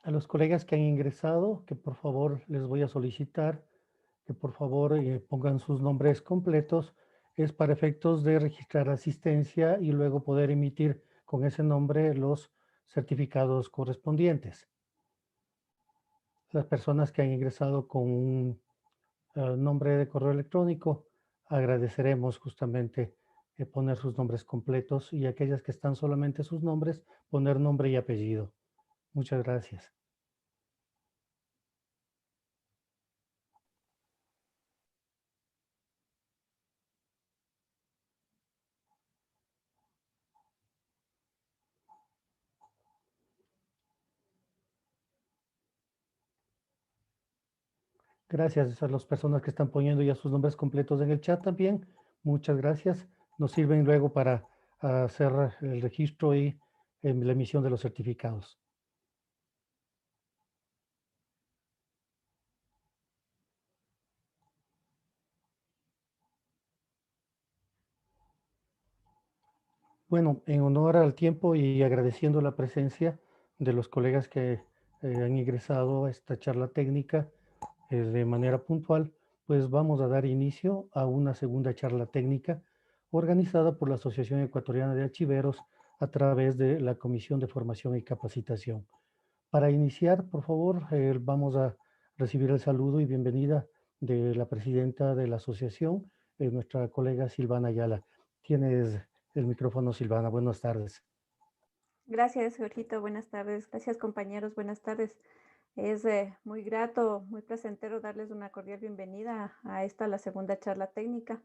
A los colegas que han ingresado, que por favor les voy a solicitar que por favor pongan sus nombres completos. Es para efectos de registrar asistencia y luego poder emitir con ese nombre los certificados correspondientes. Las personas que han ingresado con un nombre de correo electrónico, agradeceremos justamente poner sus nombres completos y aquellas que están solamente sus nombres, poner nombre y apellido. Muchas gracias. Gracias a las personas que están poniendo ya sus nombres completos en el chat también. Muchas gracias. Nos sirven luego para hacer el registro y la emisión de los certificados. Bueno, en honor al tiempo y agradeciendo la presencia de los colegas que han ingresado a esta charla técnica de manera puntual, pues vamos a dar inicio a una segunda charla técnica organizada por la Asociación Ecuatoriana de Archiveros a través de la Comisión de Formación y Capacitación. Para iniciar, por favor, vamos a recibir el saludo y bienvenida de la presidenta de la asociación, nuestra colega Silvana Ayala. Tienes el micrófono, Silvana. Buenas tardes. Gracias, Jorgito. Buenas tardes. Gracias, compañeros. Buenas tardes. Es muy grato, muy placentero darles una cordial bienvenida a esta, la segunda charla técnica.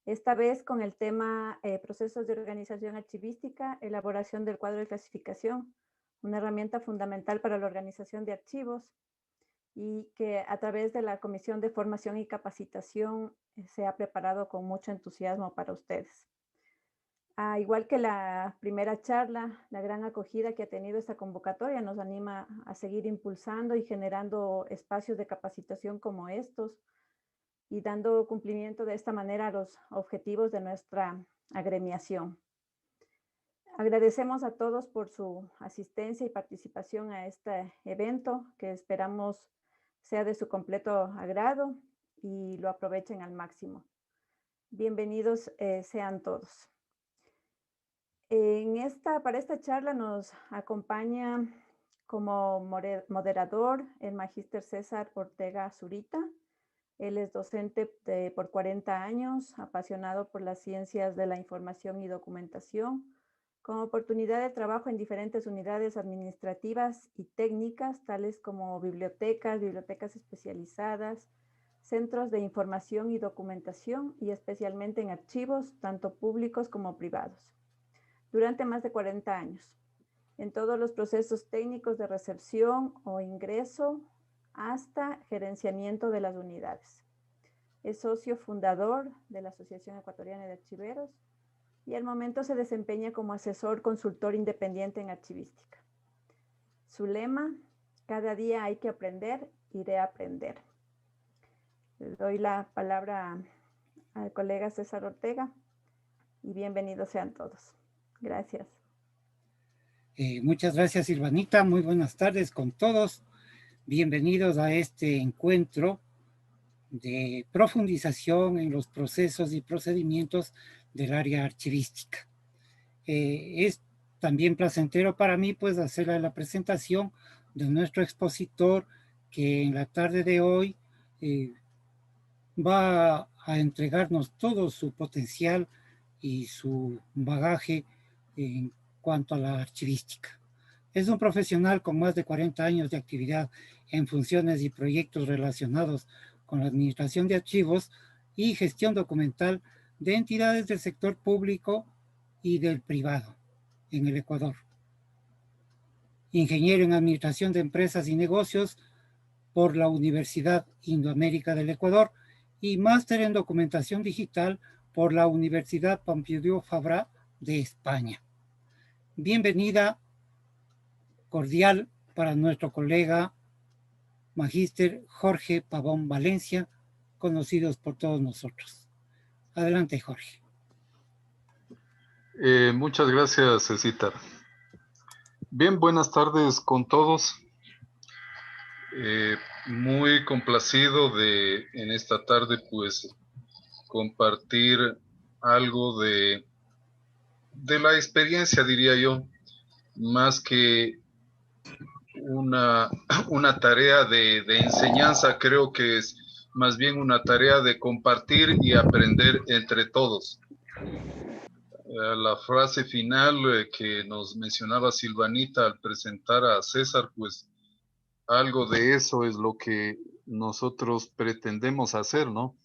Esta vez con el tema procesos de organización archivística, elaboración del cuadro de clasificación, una herramienta fundamental para la organización de archivos y que a través de la Comisión de Formación y Capacitación se ha preparado con mucho entusiasmo para ustedes. Igual que la primera charla, la gran acogida que ha tenido esta convocatoria nos anima a seguir impulsando y generando espacios de capacitación como estos y dando cumplimiento de esta manera a los objetivos de nuestra agremiación. Agradecemos a todos por su asistencia y participación a este evento, que esperamos sea de su completo agrado y lo aprovechen al máximo. Bienvenidos sean todos. Para esta charla nos acompaña como moderador el magíster César Ortega Zurita. Él es docente por 40 años, apasionado por las ciencias de la información y documentación, con oportunidad de trabajo en diferentes unidades administrativas y técnicas, tales como bibliotecas especializadas, centros de información y documentación, y especialmente en archivos, tanto públicos como privados, durante más de 40 años, en todos los procesos técnicos de recepción o ingreso hasta gerenciamiento de las unidades. Es socio fundador de la Asociación Ecuatoriana de Archiveros y al momento se desempeña como asesor consultor independiente en archivística. Su lema: cada día hay que aprender y reaprender. Le doy la palabra al colega César Ortega y bienvenidos sean todos. Gracias. Muchas gracias, Silvanita. Muy buenas tardes con todos. Bienvenidos a este encuentro de profundización en los procesos y procedimientos del área archivística. Es también placentero para mí pues hacer la presentación de nuestro expositor, que en la tarde de hoy va a entregarnos todo su potencial y su bagaje en cuanto a la archivística. Es un profesional con más de 40 años de actividad en funciones y proyectos relacionados con la administración de archivos y gestión documental de entidades del sector público y del privado en el Ecuador. Ingeniero en Administración de Empresas y Negocios por la Universidad Indoamérica del Ecuador y máster en Documentación Digital por la Universidad Pompidou Fabra de España. Bienvenida cordial para nuestro colega magíster Jorge Pavón Valencia, conocidos por todos nosotros. Adelante, Jorge. Muchas gracias, Cecitar. Bien, buenas tardes con todos. Muy complacido de en esta tarde pues compartir algo de la experiencia, diría yo, más que una, una tarea de enseñanza, creo que es más bien una tarea de compartir y aprender entre todos. La frase final que nos mencionaba Silvanita al presentar a César, pues algo de eso es lo que nosotros pretendemos hacer, ¿no?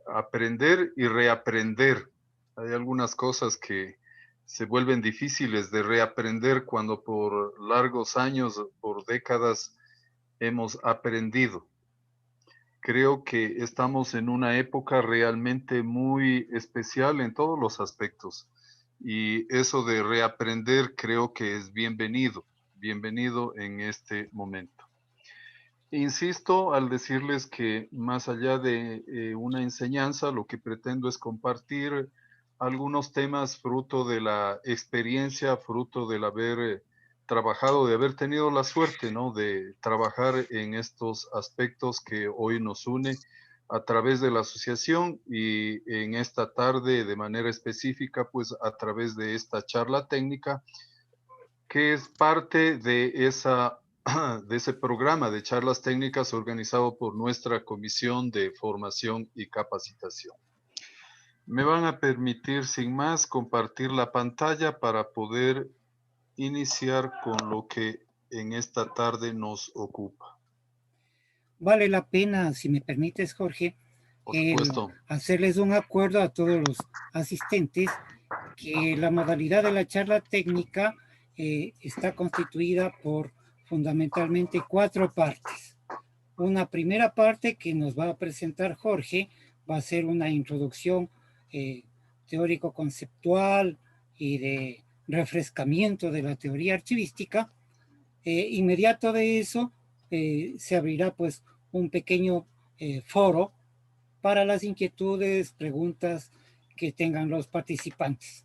Aprender y reaprender. Hay algunas cosas que se vuelven difíciles de reaprender cuando por largos años, por décadas, hemos aprendido. Creo que estamos en una época realmente muy especial en todos los aspectos. Y eso de reaprender creo que es bienvenido, bienvenido en este momento. Insisto al decirles que más allá de una enseñanza, lo que pretendo es compartir algunos temas fruto de la experiencia, fruto del haber trabajado, de haber tenido la suerte, ¿no? De trabajar en estos aspectos que hoy nos une a través de la asociación y en esta tarde de manera específica, pues a través de esta charla técnica, que es parte de de ese programa de charlas técnicas organizado por nuestra Comisión de Formación y Capacitación. Me van a permitir, sin más, compartir la pantalla para poder iniciar con lo que en esta tarde nos ocupa. Vale la pena, si me permites, Jorge, Por supuesto. hacerles un acuerdo a todos los asistentes que la modalidad de la charla técnica está constituida por fundamentalmente 4 partes. Una primera parte que nos va a presentar Jorge va a ser una introducción teórico-conceptual y de refrescamiento de la teoría archivística. Inmediato de eso se abrirá pues un pequeño foro para las inquietudes, preguntas que tengan los participantes.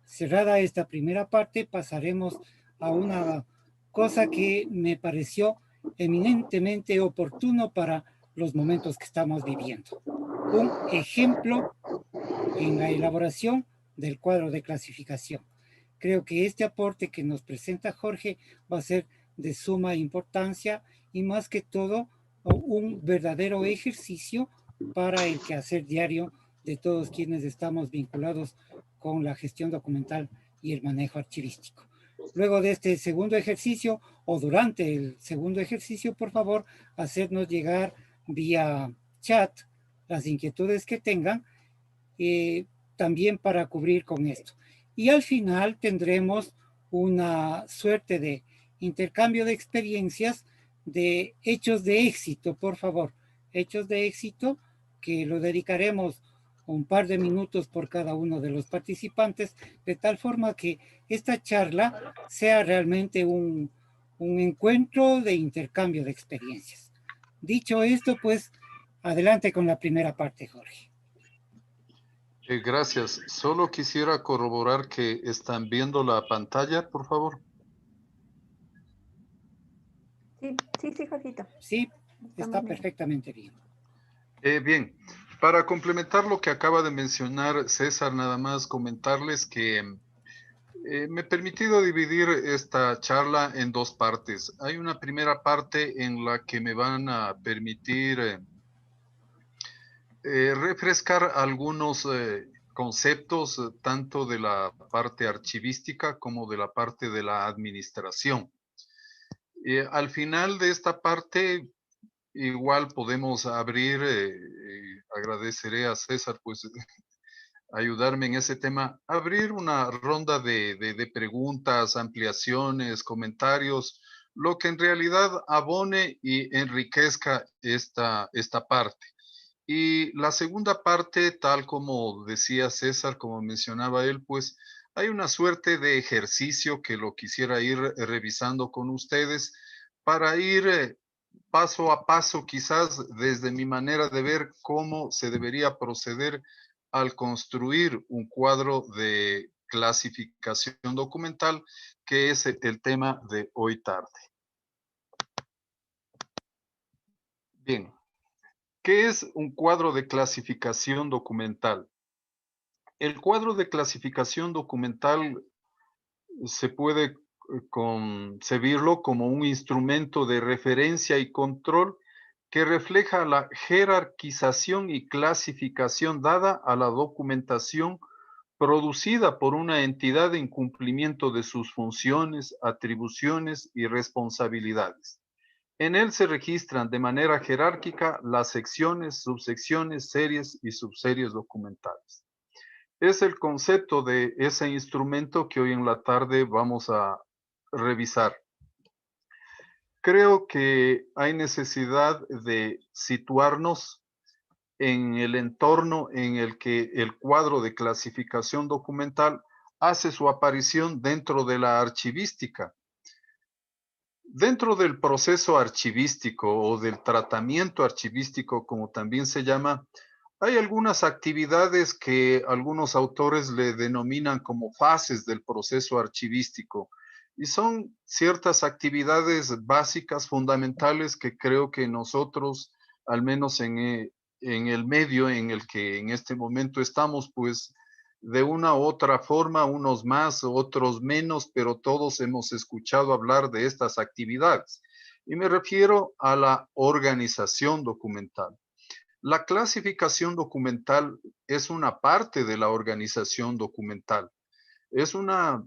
Cerrada esta primera parte, pasaremos a una cosa que me pareció eminentemente oportuno para los momentos que estamos viviendo. Un ejemplo en la elaboración del cuadro de clasificación. Creo que este aporte que nos presenta Jorge va a ser de suma importancia y más que todo un verdadero ejercicio para el quehacer diario de todos quienes estamos vinculados con la gestión documental y el manejo archivístico. Luego de este segundo ejercicio o durante el segundo ejercicio, por favor, hacernos llegar vía chat las inquietudes que tengan también para cubrir con esto. Y al final tendremos una suerte de intercambio de experiencias de hechos de éxito, por favor. Hechos de éxito que lo dedicaremos un par de minutos por cada uno de los participantes, de tal forma que esta charla sea realmente un encuentro de intercambio de experiencias. Dicho esto, pues, adelante con la primera parte, Jorge. Gracias. Solo quisiera corroborar que están viendo la pantalla, por favor. Sí, Jorgito. Sí, está perfectamente bien. Bien, para complementar lo que acaba de mencionar César, nada más comentarles que me he permitido dividir esta charla en 2 partes. Hay una primera parte en la que me van a permitir refrescar algunos conceptos tanto de la parte archivística como de la parte de la administración. Al final de esta parte, igual podemos abrir, agradeceré a César pues ayudarme en ese tema, abrir una ronda de preguntas, ampliaciones, comentarios, lo que en realidad abone y enriquezca esta parte. Y la segunda parte, tal como decía César, como mencionaba él, pues hay una suerte de ejercicio que lo quisiera ir revisando con ustedes para ir paso a paso, quizás desde mi manera de ver cómo se debería proceder al construir un cuadro de clasificación documental, que es el tema de hoy tarde. Bien, ¿qué es un cuadro de clasificación documental? El cuadro de clasificación documental se puede concebirlo como un instrumento de referencia y control que refleja la jerarquización y clasificación dada a la documentación producida por una entidad en cumplimiento de sus funciones, atribuciones y responsabilidades. En él se registran de manera jerárquica las secciones, subsecciones, series y subseries documentales. Es el concepto de ese instrumento que hoy en la tarde vamos a revisar. Creo que hay necesidad de situarnos en el entorno en el que el cuadro de clasificación documental hace su aparición dentro de la archivística. Dentro del proceso archivístico o del tratamiento archivístico, como también se llama, hay algunas actividades que algunos autores le denominan como fases del proceso archivístico y son ciertas actividades básicas, fundamentales que creo que nosotros, al menos en el medio en el que en este momento estamos, pues de una u otra forma, unos más, otros menos, pero todos hemos escuchado hablar de estas actividades. Y me refiero a la organización documental. La clasificación documental es una parte de la organización documental. Es una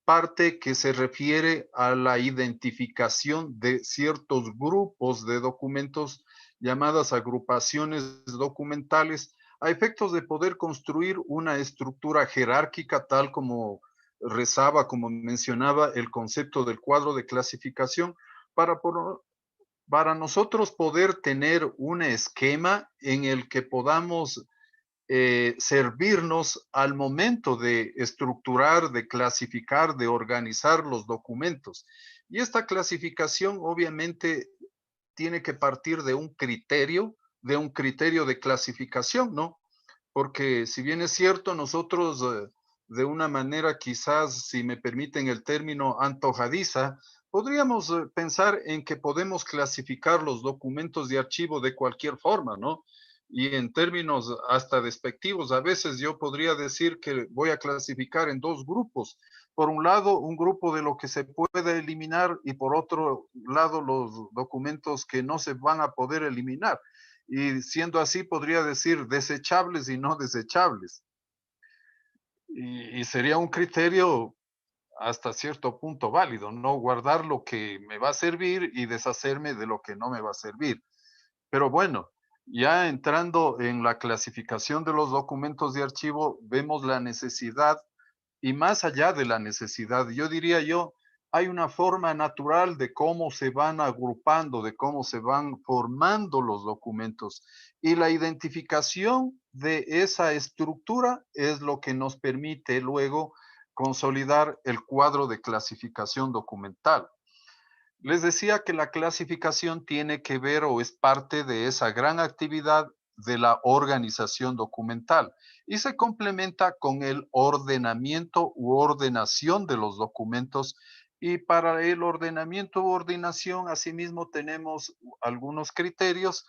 parte que se refiere a la identificación de ciertos grupos de documentos llamadas agrupaciones documentales a efectos de poder construir una estructura jerárquica tal como rezaba, como mencionaba el concepto del cuadro de clasificación, para, para nosotros poder tener un esquema en el que podamos servirnos al momento de estructurar, de clasificar, de organizar los documentos. Y esta clasificación obviamente tiene que partir de un criterio de clasificación, ¿no? Porque si bien es cierto, nosotros de una manera quizás, si me permiten el término, antojadiza, podríamos pensar en que podemos clasificar los documentos de archivo de cualquier forma, ¿no? Y en términos hasta despectivos, a veces yo podría decir que voy a clasificar en dos grupos. Por un lado, un grupo de lo que se puede eliminar y por otro lado, los documentos que no se van a poder eliminar. Y siendo así, podría decir desechables y no desechables. Y sería un criterio hasta cierto punto válido, no guardar lo que me va a servir y deshacerme de lo que no me va a servir. Pero bueno, ya entrando en la clasificación de los documentos de archivo, vemos la necesidad y más allá de la necesidad, yo diría yo, hay una forma natural de cómo se van agrupando, de cómo se van formando los documentos. Y la identificación de esa estructura es lo que nos permite luego consolidar el cuadro de clasificación documental. Les decía que la clasificación tiene que ver o es parte de esa gran actividad de la organización documental y se complementa con el ordenamiento u ordenación de los documentos. Y para el ordenamiento u ordenación, asimismo, tenemos algunos criterios,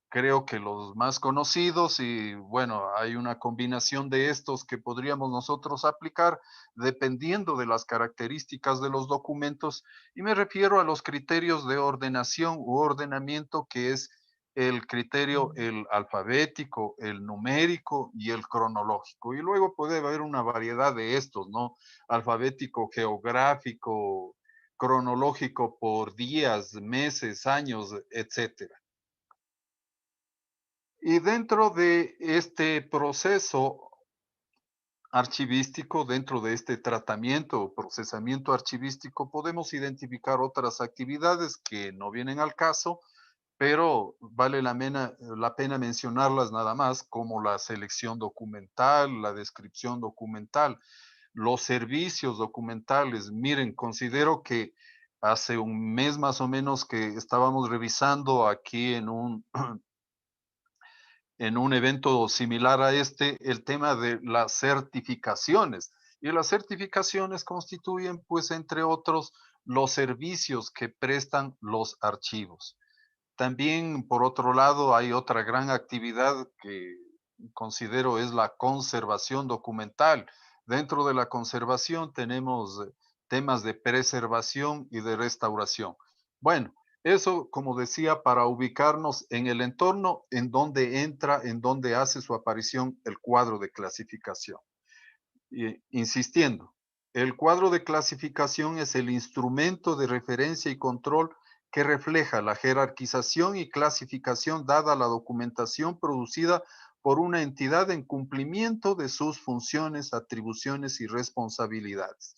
creo que los más conocidos, y bueno, hay una combinación de estos que podríamos nosotros aplicar dependiendo de las características de los documentos, y me refiero a los criterios de ordenación u ordenamiento, que es el criterio, el alfabético, el numérico y el cronológico. Y luego puede haber una variedad de estos, ¿no? Alfabético, geográfico, cronológico por días, meses, años, etcétera. Y dentro de este proceso archivístico, dentro de este tratamiento o procesamiento archivístico, podemos identificar otras actividades que no vienen al caso, pero vale la pena mencionarlas nada más, como la selección documental, la descripción documental, los servicios documentales. Miren, considero que hace un mes más o menos que estábamos revisando aquí en un evento similar a este, el tema de las certificaciones. Y las certificaciones constituyen, pues, entre otros, los servicios que prestan los archivos. También, por otro lado, hay otra gran actividad que considero es la conservación documental. Dentro de la conservación tenemos temas de preservación y de restauración. Bueno, eso, como decía, para ubicarnos en el entorno en donde entra, en donde hace su aparición el cuadro de clasificación. Insistiendo, el cuadro de clasificación es el instrumento de referencia y control que refleja la jerarquización y clasificación dada a la documentación producida por una entidad en cumplimiento de sus funciones, atribuciones y responsabilidades.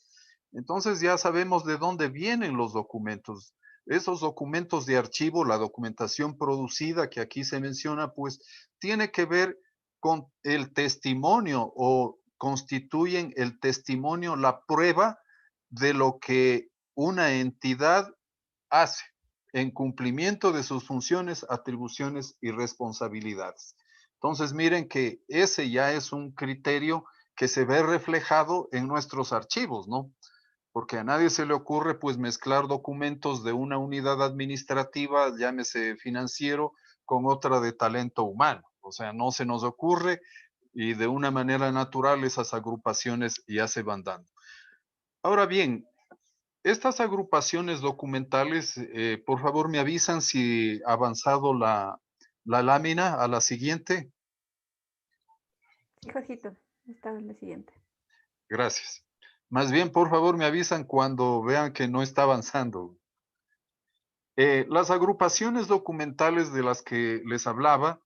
Entonces ya sabemos de dónde vienen los documentos. Esos documentos de archivo, la documentación producida que aquí se menciona, pues tiene que ver con el testimonio o constituyen el testimonio, la prueba de lo que una entidad hace en cumplimiento de sus funciones, atribuciones y responsabilidades. Entonces, miren que ese ya es un criterio que se ve reflejado en nuestros archivos, ¿no? Porque a nadie se le ocurre, pues, mezclar documentos de una unidad administrativa, llámese financiero, con otra de talento humano. O sea, no se nos ocurre y de una manera natural esas agrupaciones ya se van dando. Ahora bien, estas agrupaciones documentales, por favor me avisan si ha avanzado la lámina a la siguiente. Sí, Jorgito, estaba en la siguiente. Gracias. Más bien, por favor me avisan cuando vean que no está avanzando. Las agrupaciones documentales de las que les hablaba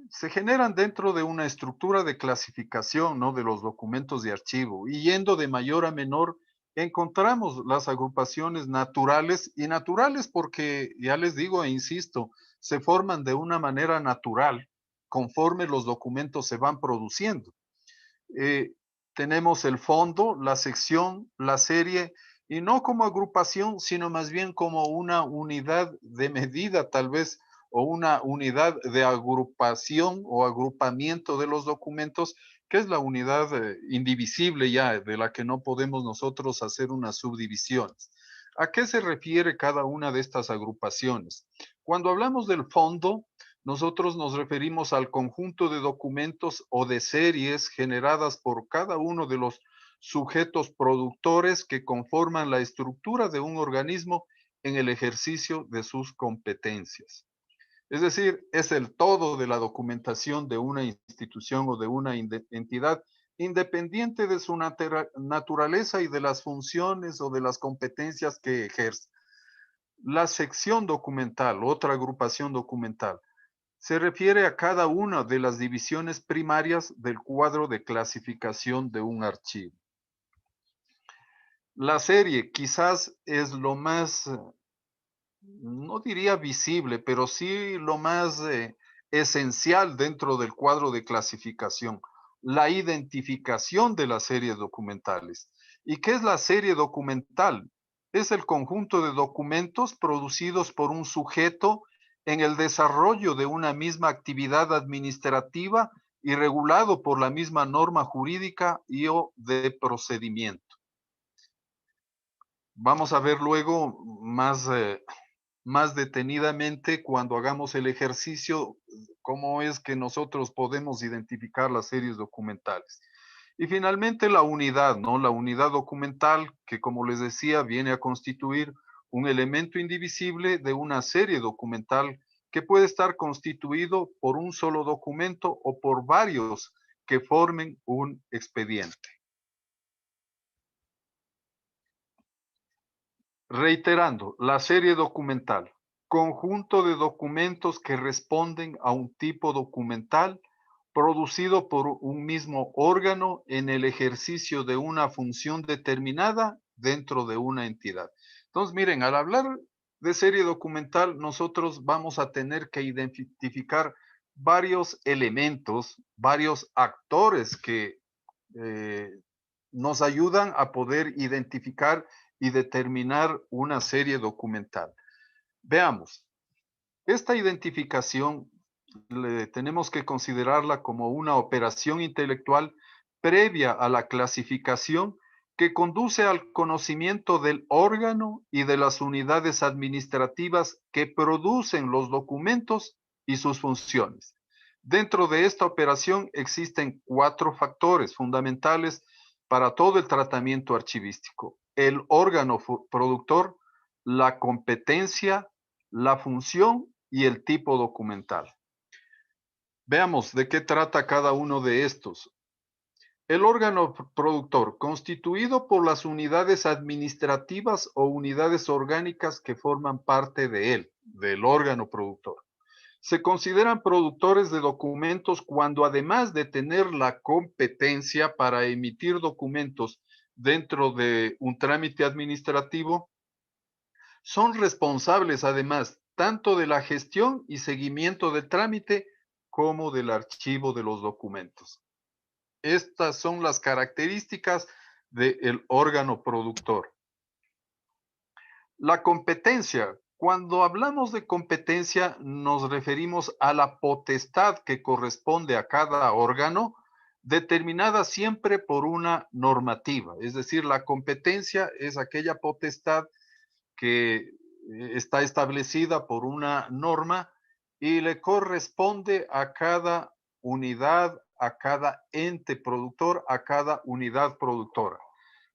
se generan dentro de una estructura de clasificación, ¿no? De los documentos de archivo. Y yendo de mayor a menor, encontramos las agrupaciones naturales y naturales porque, ya les digo e insisto, se forman de una manera natural conforme los documentos se van produciendo. Eh, Tenemos el fondo, la sección, la serie, y no como agrupación, sino más bien como una unidad de medida, tal vez, o una unidad de agrupación o agrupamiento de los documentos, que es la unidad indivisible ya, de la que no podemos nosotros hacer unas subdivisiones. ¿A qué se refiere cada una de estas agrupaciones? Cuando hablamos del fondo, nosotros nos referimos al conjunto de documentos o de series generadas por cada uno de los sujetos productores que conforman la estructura de un organismo en el ejercicio de sus competencias. Es decir, es el todo de la documentación de una institución o de una entidad, independiente de su naturaleza y de las funciones o de las competencias que ejerce. La sección documental, otra agrupación documental, se refiere a cada una de las divisiones primarias del cuadro de clasificación de un archivo. La serie quizás es lo más, no diría visible, pero sí lo más esencial dentro del cuadro de clasificación, la identificación de las series documentales. ¿Y qué es la serie documental? Es el conjunto de documentos producidos por un sujeto en el desarrollo de una misma actividad administrativa y regulado por la misma norma jurídica y o de procedimiento. Vamos a ver luego más detenidamente cuando hagamos el ejercicio, cómo es que nosotros podemos identificar las series documentales. Y finalmente la unidad, ¿no? La unidad documental que, como les decía, viene a constituir un elemento indivisible de una serie documental que puede estar constituido por un solo documento o por varios que formen un expediente. Reiterando, la serie documental, conjunto de documentos que responden a un tipo documental producido por un mismo órgano en el ejercicio de una función determinada dentro de una entidad. Entonces, miren, al hablar de serie documental, nosotros vamos a tener que identificar varios elementos, varios actores que eh, nos ayudan a poder identificar y determinar una serie documental. Veamos, esta identificación tenemos que considerarla como una operación intelectual previa a la clasificación que conduce al conocimiento del órgano y de las unidades administrativas que producen los documentos y sus funciones. Dentro de esta operación existen 4 factores fundamentales para todo el tratamiento archivístico: el órgano productor, la competencia, la función y el tipo documental. Veamos de qué trata cada uno de estos. El órgano productor, constituido por las unidades administrativas o unidades orgánicas que forman parte de él, del órgano productor. Se consideran productores de documentos cuando, además de tener la competencia para emitir documentos dentro de un trámite administrativo, son responsables además tanto de la gestión y seguimiento del trámite como del archivo de los documentos. Estas son las características del órgano productor. La competencia. Cuando hablamos de competencia, nos referimos a la potestad que corresponde a cada órgano, determinada siempre por una normativa. Es decir, la competencia es aquella potestad que está establecida por una norma y le corresponde a cada unidad, a cada ente productor, a cada unidad productora.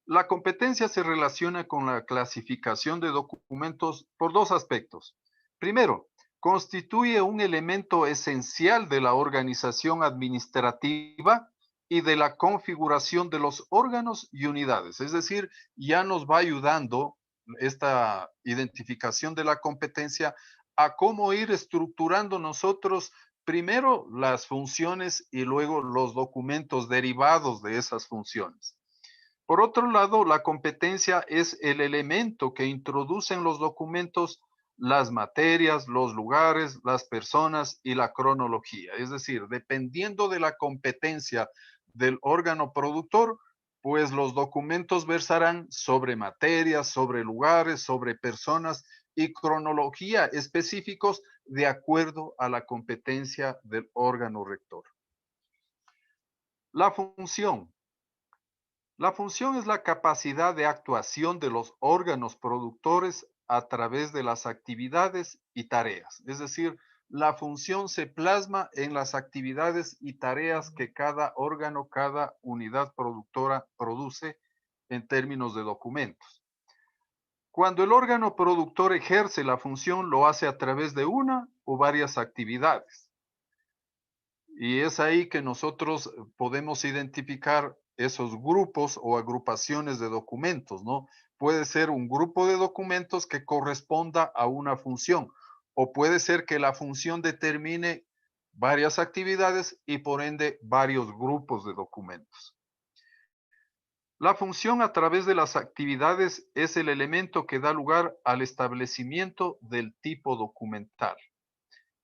La competencia se relaciona con la clasificación de documentos por 2 aspectos. Primero, constituye un elemento esencial de la organización administrativa y de la configuración de los órganos y unidades. Es decir, ya nos va ayudando esta identificación de la competencia a cómo ir estructurando nosotros primero las funciones y luego los documentos derivados de esas funciones. Por otro lado, la competencia es el elemento que introduce en los documentos las materias, los lugares, las personas y la cronología. Es decir, dependiendo de la competencia del órgano productor, pues los documentos versarán sobre materias, sobre lugares, sobre personas y cronología específicos de acuerdo a la competencia del órgano rector. La función. La función es la capacidad de actuación de los órganos productores a través de las actividades y tareas. Es decir, la función se plasma en las actividades y tareas que cada órgano, cada unidad productora produce en términos de documentos. Cuando el órgano productor ejerce la función, lo hace a través de una o varias actividades. Y es ahí que nosotros podemos identificar esos grupos o agrupaciones de documentos, ¿no? Puede ser un grupo de documentos que corresponda a una función, o puede ser que la función determine varias actividades y por ende varios grupos de documentos. La función a través de las actividades es el elemento que da lugar al establecimiento del tipo documental.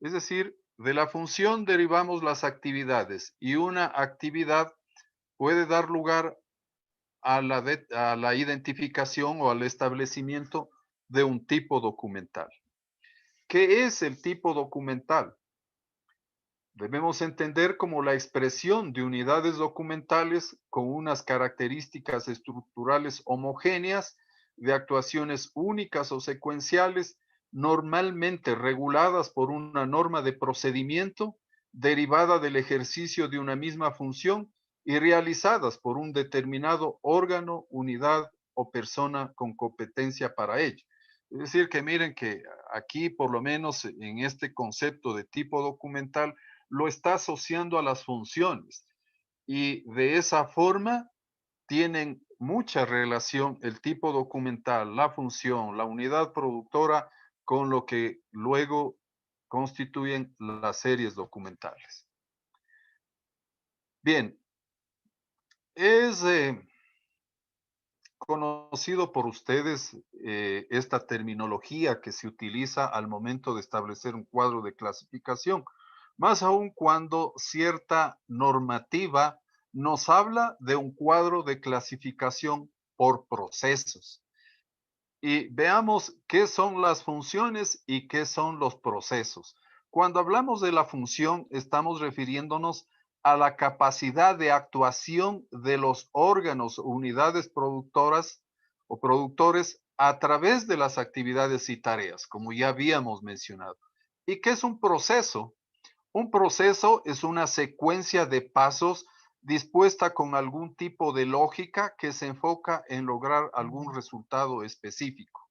Es decir, de la función derivamos las actividades y una actividad puede dar lugar a la identificación o al establecimiento de un tipo documental. ¿Qué es el tipo documental? Debemos entender como la expresión de unidades documentales con unas características estructurales homogéneas, de actuaciones únicas o secuenciales, normalmente reguladas por una norma de procedimiento derivada del ejercicio de una misma función y realizadas por un determinado órgano, unidad o persona con competencia para ello. Es decir, que miren que aquí, por lo menos en este concepto de tipo documental, lo está asociando a las funciones y de esa forma tienen mucha relación el tipo documental, la función, la unidad productora con lo que luego constituyen las series documentales. Bien, es conocido por ustedes esta terminología que se utiliza al momento de establecer un cuadro de clasificación, más aún cuando cierta normativa nos habla de un cuadro de clasificación por procesos. Y veamos qué son las funciones y qué son los procesos. Cuando hablamos de la función, estamos refiriéndonos a la capacidad de actuación de los órganos, unidades productoras o productores a través de las actividades y tareas, como ya habíamos mencionado. ¿Y qué es un proceso? Un proceso es una secuencia de pasos dispuesta con algún tipo de lógica que se enfoca en lograr algún resultado específico.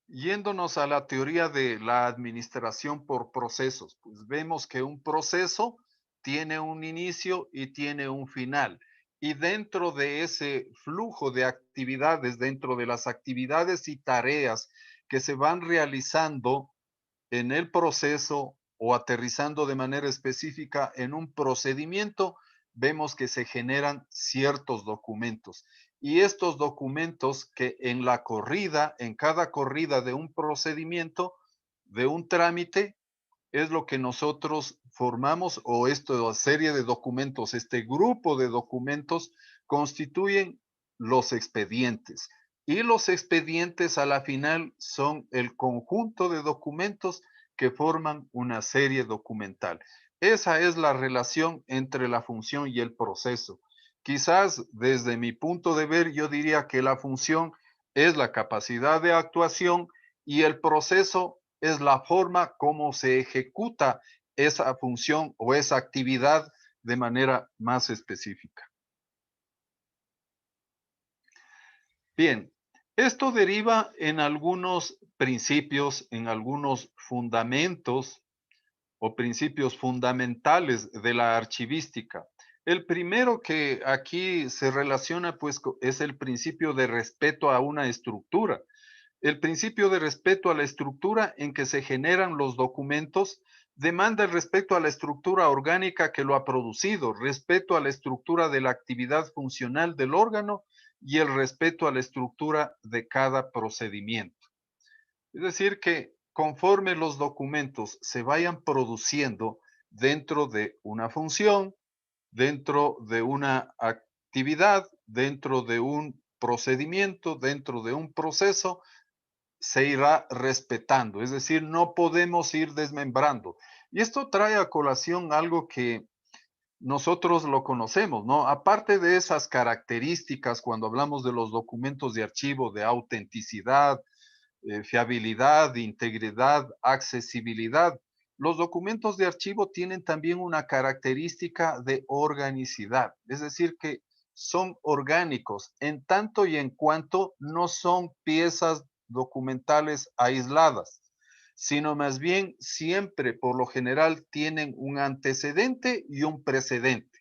Yéndonos a la teoría de la administración por procesos, pues vemos que un proceso tiene un inicio y tiene un final. Y dentro de ese flujo de actividades, dentro de las actividades y tareas que se van realizando en el proceso o aterrizando de manera específica en un procedimiento, vemos que se generan ciertos documentos. Y estos documentos que en la corrida, en cada corrida de un procedimiento, de un trámite, es lo que nosotros formamos, o esta serie de documentos, este grupo de documentos constituyen los expedientes. Y los expedientes a la final son el conjunto de documentos que forman una serie documental. Esa es la relación entre la función y el proceso. Quizás desde mi punto de ver, yo diría que la función es la capacidad de actuación y el proceso es la forma como se ejecuta esa función o esa actividad de manera más específica. Bien, esto deriva en algunos principios, en algunos fundamentos o principios fundamentales de la archivística. El primero que aquí se relaciona pues es el principio de respeto a una estructura. El principio de respeto a la estructura en que se generan los documentos demanda el respeto a la estructura orgánica que lo ha producido, respeto a la estructura de la actividad funcional del órgano y el respeto a la estructura de cada procedimiento. Es decir, que conforme los documentos se vayan produciendo dentro de una función, dentro de una actividad, dentro de un procedimiento, dentro de un proceso, se irá respetando, es decir, no podemos ir desmembrando. Y esto trae a colación algo que nosotros lo conocemos, ¿no? Aparte de esas características, cuando hablamos de los documentos de archivo, de autenticidad, fiabilidad, integridad, accesibilidad, los documentos de archivo tienen también una característica de organicidad, es decir, que son orgánicos en tanto y en cuanto no son piezas documentales aisladas, sino más bien siempre, por lo general, tienen un antecedente y un precedente.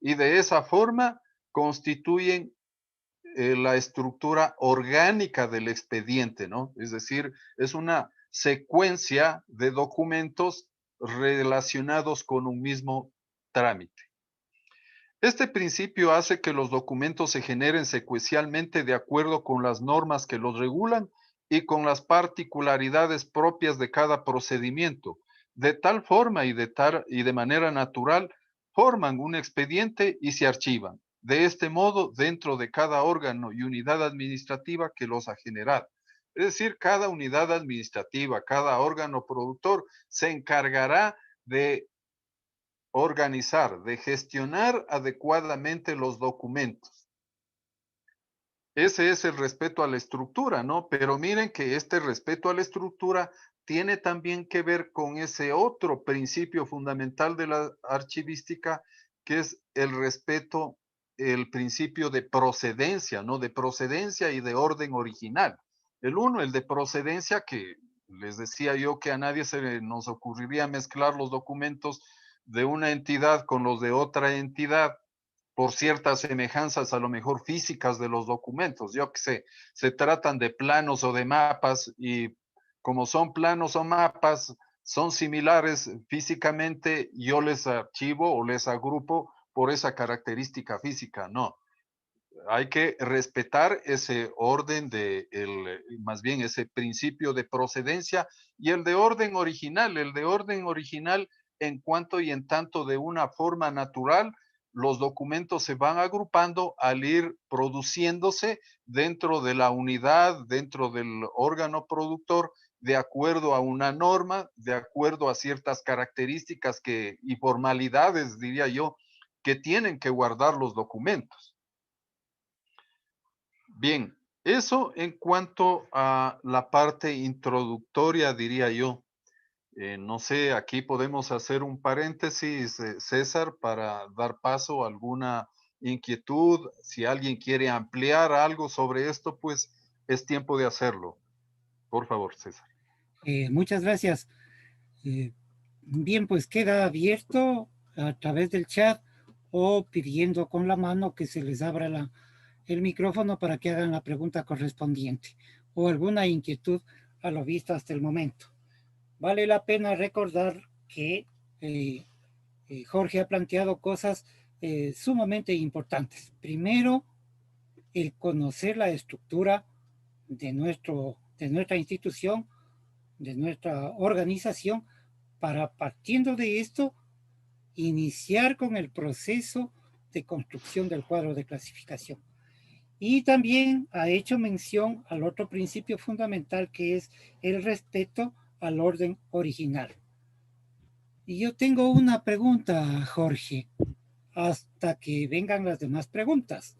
Y de esa forma constituyen la estructura orgánica del expediente, ¿no? Es decir, es una secuencia de documentos relacionados con un mismo trámite. Este principio hace que los documentos se generen secuencialmente de acuerdo con las normas que los regulan y con las particularidades propias de cada procedimiento. De tal forma y de manera natural, forman un expediente y se archivan. De este modo, dentro de cada órgano y unidad administrativa que los ha generado. Es decir, cada unidad administrativa, cada órgano productor se encargará de organizar, de gestionar adecuadamente los documentos. Ese es el respeto a la estructura, ¿no? Pero miren que este respeto a la estructura tiene también que ver con ese otro principio fundamental de la archivística, que es el respeto, el principio de procedencia, ¿no? De procedencia y de orden original. El uno, el de procedencia, que les decía yo que a nadie se nos ocurriría mezclar los documentos de una entidad con los de otra entidad por ciertas semejanzas a lo mejor físicas de los documentos. Yo que sé, se tratan de planos o de mapas y como son planos o mapas, son similares físicamente, yo les archivo o les agrupo por esa característica física. No, hay que respetar ese orden más bien ese principio de procedencia y el de orden original en cuanto y en tanto de una forma natural, los documentos se van agrupando al ir produciéndose dentro de la unidad, dentro del órgano productor de acuerdo a una norma, de acuerdo a ciertas características y formalidades, diría yo, que tienen que guardar los documentos. Bien, eso en cuanto a la parte introductoria, diría yo. No sé, aquí podemos hacer un paréntesis, César, para dar paso a alguna inquietud. Si alguien quiere ampliar algo sobre esto, pues es tiempo de hacerlo. Por favor, César. Muchas gracias. Bien, pues queda abierto a través del chat o pidiendo con la mano que se les abra el micrófono para que hagan la pregunta correspondiente o alguna inquietud a lo visto hasta el momento. Vale la pena recordar que Jorge ha planteado cosas sumamente importantes. Primero, el conocer la estructura de nuestra institución, de nuestra organización, para partiendo de esto, iniciar con el proceso de construcción del cuadro de clasificación. Y también ha hecho mención al otro principio fundamental, que es el respeto al orden original. Y yo tengo una pregunta, Jorge, hasta que vengan las demás preguntas.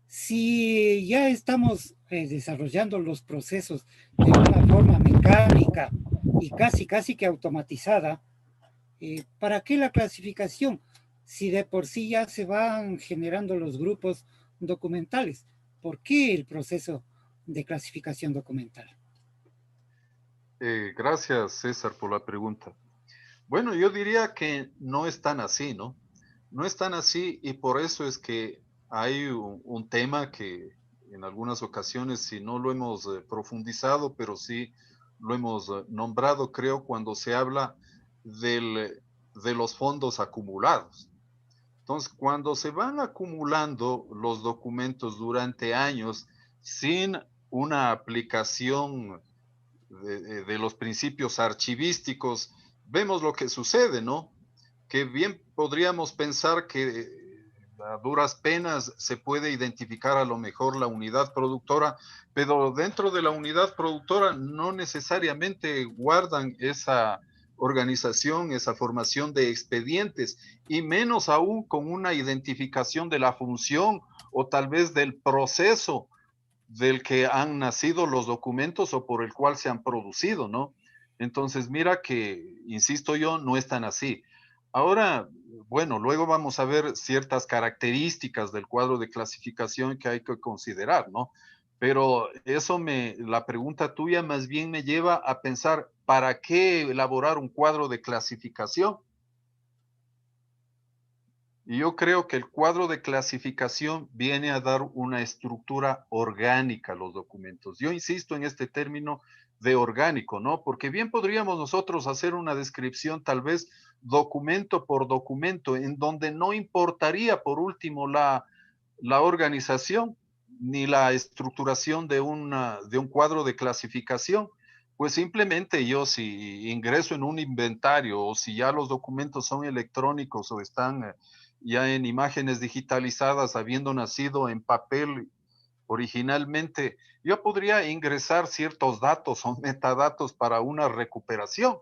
Si ya estamos desarrollando los procesos de una forma mecánica y casi que automatizada, ¿para qué la clasificación? Si de por sí ya se van generando los grupos documentales, ¿por qué el proceso de clasificación documental? Gracias, César, por la pregunta. Bueno, yo diría que no es tan así, ¿no? No es tan así y por eso es que hay un tema que en algunas ocasiones, si no lo hemos profundizado, pero sí lo hemos nombrado, creo, cuando se habla de los fondos acumulados. Entonces, cuando se van acumulando los documentos durante años sin una aplicación de los principios archivísticos, vemos lo que sucede, ¿no? Que bien podríamos pensar que a duras penas se puede identificar a lo mejor la unidad productora, pero dentro de la unidad productora no necesariamente guardan esa organización, esa formación de expedientes, y menos aún con una identificación de la función o tal vez del proceso del que han nacido los documentos o por el cual se han producido, ¿no? Entonces, mira que, insisto yo, no es tan así. Ahora, bueno, luego vamos a ver ciertas características del cuadro de clasificación que hay que considerar, ¿no? Pero la pregunta tuya más bien me lleva a pensar, ¿para qué elaborar un cuadro de clasificación? Y yo creo que el cuadro de clasificación viene a dar una estructura orgánica a los documentos. Yo insisto en este término de orgánico, ¿no? Porque bien podríamos nosotros hacer una descripción tal vez documento por documento, en donde no importaría por último la organización ni la estructuración de un cuadro de clasificación. Pues simplemente yo si ingreso en un inventario o si ya los documentos son electrónicos o están ya en imágenes digitalizadas, habiendo nacido en papel originalmente, yo podría ingresar ciertos datos o metadatos para una recuperación,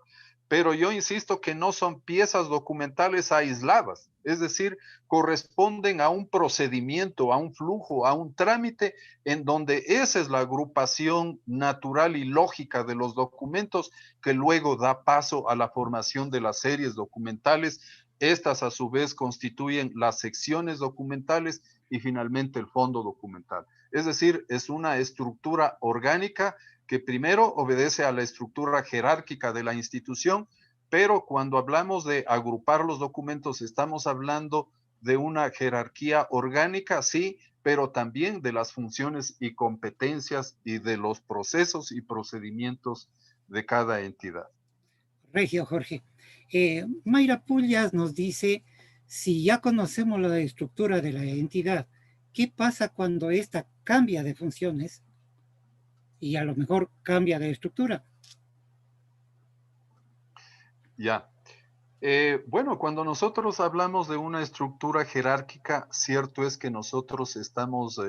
pero yo insisto que no son piezas documentales aisladas, es decir, corresponden a un procedimiento, a un flujo, a un trámite en donde esa es la agrupación natural y lógica de los documentos que luego da paso a la formación de las series documentales. Estas a su vez constituyen las secciones documentales y finalmente el fondo documental. Es decir, es una estructura orgánica que primero obedece a la estructura jerárquica de la institución, pero cuando hablamos de agrupar los documentos estamos hablando de una jerarquía orgánica, sí, pero también de las funciones y competencias y de los procesos y procedimientos de cada entidad. Regio, Jorge. Mayra Pullas nos dice, si ya conocemos la estructura de la entidad, ¿qué pasa cuando ésta cambia de funciones y a lo mejor cambia de estructura? Ya. Bueno, cuando nosotros hablamos de una estructura jerárquica, cierto es que nosotros estamos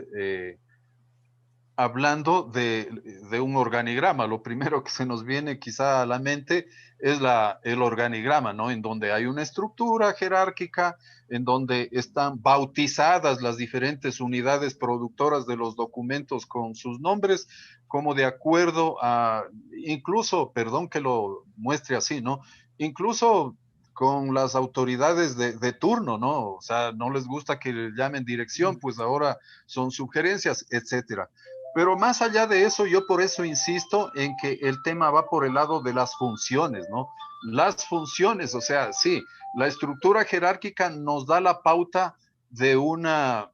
hablando de un organigrama. Lo primero que se nos viene quizá a la mente es el organigrama, ¿no? En donde hay una estructura jerárquica, en donde están bautizadas las diferentes unidades productoras de los documentos con sus nombres, como de acuerdo a, incluso, perdón que lo muestre así, ¿no? Incluso con las autoridades de turno, ¿no? O sea, no les gusta que le llamen dirección, pues ahora son sugerencias, etcétera. Pero más allá de eso, yo por eso insisto en que el tema va por el lado de las funciones, ¿no? Las funciones, o sea, sí, la estructura jerárquica nos da la pauta de una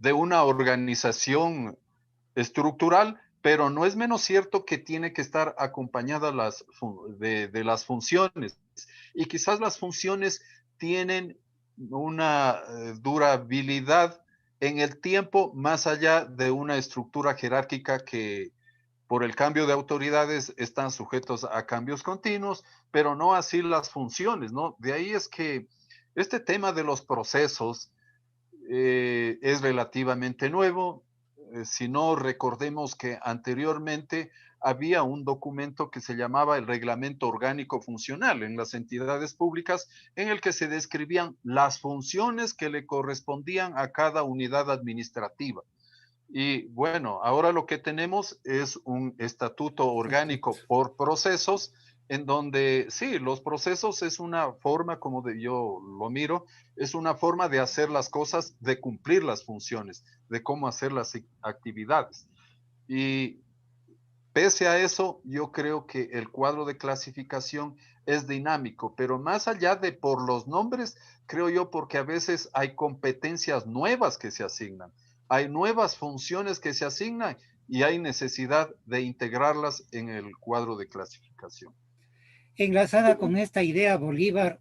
organización estructural, pero no es menos cierto que tiene que estar acompañada de las funciones. Y quizás las funciones tienen una durabilidad en el tiempo más allá de una estructura jerárquica que por el cambio de autoridades están sujetos a cambios continuos, pero no así las funciones, ¿no? De ahí es que este tema de los procesos es relativamente nuevo. Si no, recordemos que anteriormente había un documento que se llamaba el Reglamento Orgánico Funcional en las entidades públicas, en el que se describían las funciones que le correspondían a cada unidad administrativa. Y bueno, ahora lo que tenemos es un estatuto orgánico por procesos, en donde sí, los procesos es una forma, como yo lo miro, es una forma de hacer las cosas, de cumplir las funciones, de cómo hacer las actividades. Y pese a eso, yo creo que el cuadro de clasificación es dinámico, pero más allá de por los nombres, creo yo porque a veces hay competencias nuevas que se asignan, hay nuevas funciones que se asignan y hay necesidad de integrarlas en el cuadro de clasificación. Enlazada con esta idea, Bolívar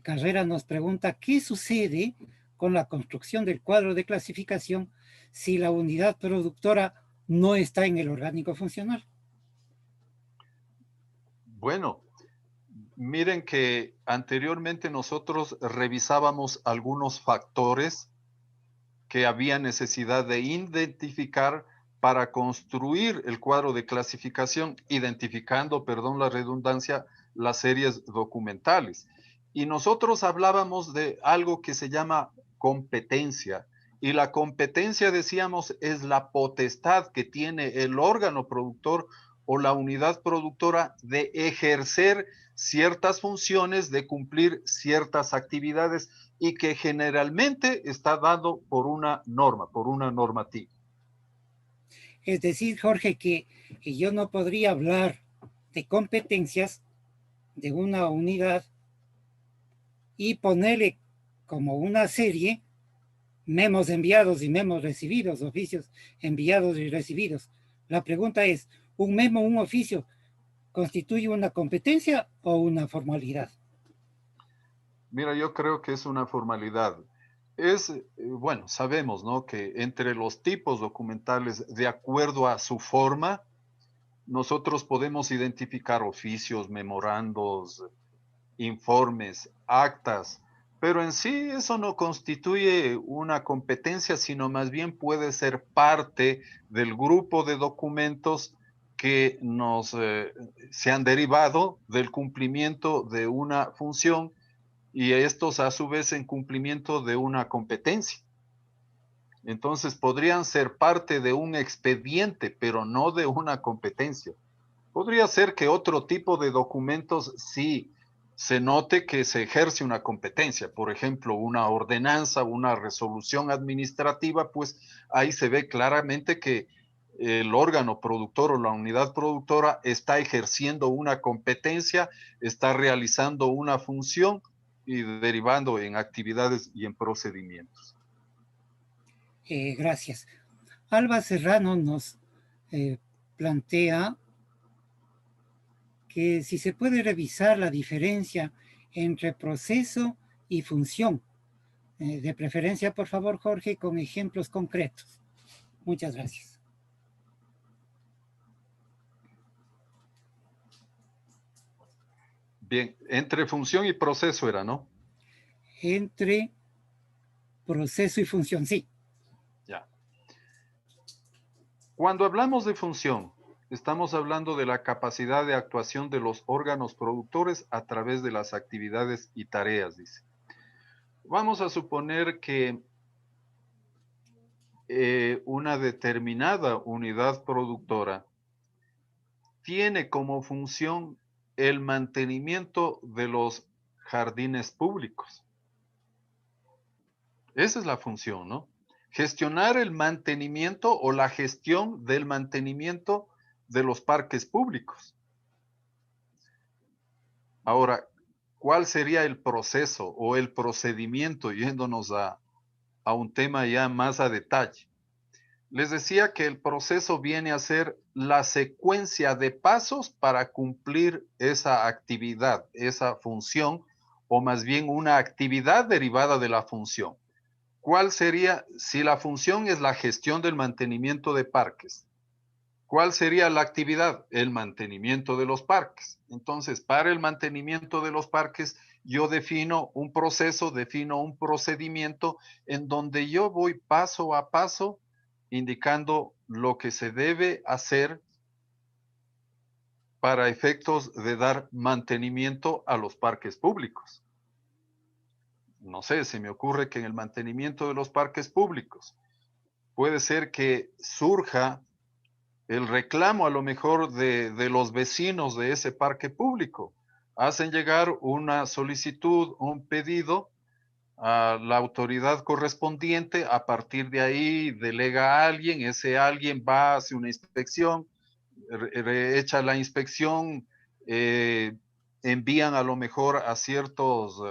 Carrera nos pregunta, ¿qué sucede con la construcción del cuadro de clasificación si la unidad productora no está en el orgánico funcional? Bueno, miren que anteriormente nosotros revisábamos algunos factores que había necesidad de identificar para construir el cuadro de clasificación, identificando, perdón la redundancia, las series documentales. Y nosotros hablábamos de algo que se llama competencia. Y la competencia, decíamos, es la potestad que tiene el órgano productor o la unidad productora de ejercer ciertas funciones, de cumplir ciertas actividades y que generalmente está dado por una norma, por una normativa. Es decir, Jorge, que yo no podría hablar de competencias de una unidad y ponerle como una serie memos enviados y memos recibidos, oficios enviados y recibidos. La pregunta es, ¿un memo, un oficio, constituye una competencia o una formalidad? Mira, yo creo que es una formalidad. Bueno, sabemos, ¿no? Que entre los tipos documentales, de acuerdo a su forma, nosotros podemos identificar oficios, memorandos, informes, actas, pero en sí eso no constituye una competencia, sino más bien puede ser parte del grupo de documentos que se han derivado del cumplimiento de una función y estos a su vez en cumplimiento de una competencia. Entonces podrían ser parte de un expediente, pero no de una competencia. Podría ser que otro tipo de documentos sí se note que se ejerce una competencia, por ejemplo, una ordenanza, una resolución administrativa, pues ahí se ve claramente que el órgano productor o la unidad productora está ejerciendo una competencia, está realizando una función y derivando en actividades y en procedimientos. Gracias. Alba Serrano nos plantea que si se puede revisar la diferencia entre proceso y función. De preferencia, por favor, Jorge, con ejemplos concretos. Muchas gracias. Bien, entre función y proceso era, ¿no? Entre proceso y función, sí. Ya. Cuando hablamos de función, estamos hablando de la capacidad de actuación de los órganos productores a través de las actividades y tareas, dice. Vamos a suponer que una determinada unidad productora tiene como función el mantenimiento de los jardines públicos. Esa es la función, ¿no? Gestionar el mantenimiento o la gestión del mantenimiento de los parques públicos. Ahora, ¿cuál sería el proceso o el procedimiento, yéndonos a un tema ya más a detalle? Les decía que el proceso viene a ser la secuencia de pasos para cumplir esa actividad, esa función, o más bien una actividad derivada de la función. ¿Cuál sería, si la función es la gestión del mantenimiento de parques? ¿Cuál sería la actividad? El mantenimiento de los parques. Entonces, para el mantenimiento de los parques, yo defino un proceso, defino un procedimiento en donde yo voy paso a paso indicando lo que se debe hacer para efectos de dar mantenimiento a los parques públicos. No sé, se me ocurre que en el mantenimiento de los parques públicos puede ser que surja el reclamo a lo mejor de los vecinos de ese parque público. Hacen llegar una solicitud, un pedido a la autoridad correspondiente, a partir de ahí delega a alguien, ese alguien va, hace una inspección, echa la inspección, envían a lo mejor a ciertos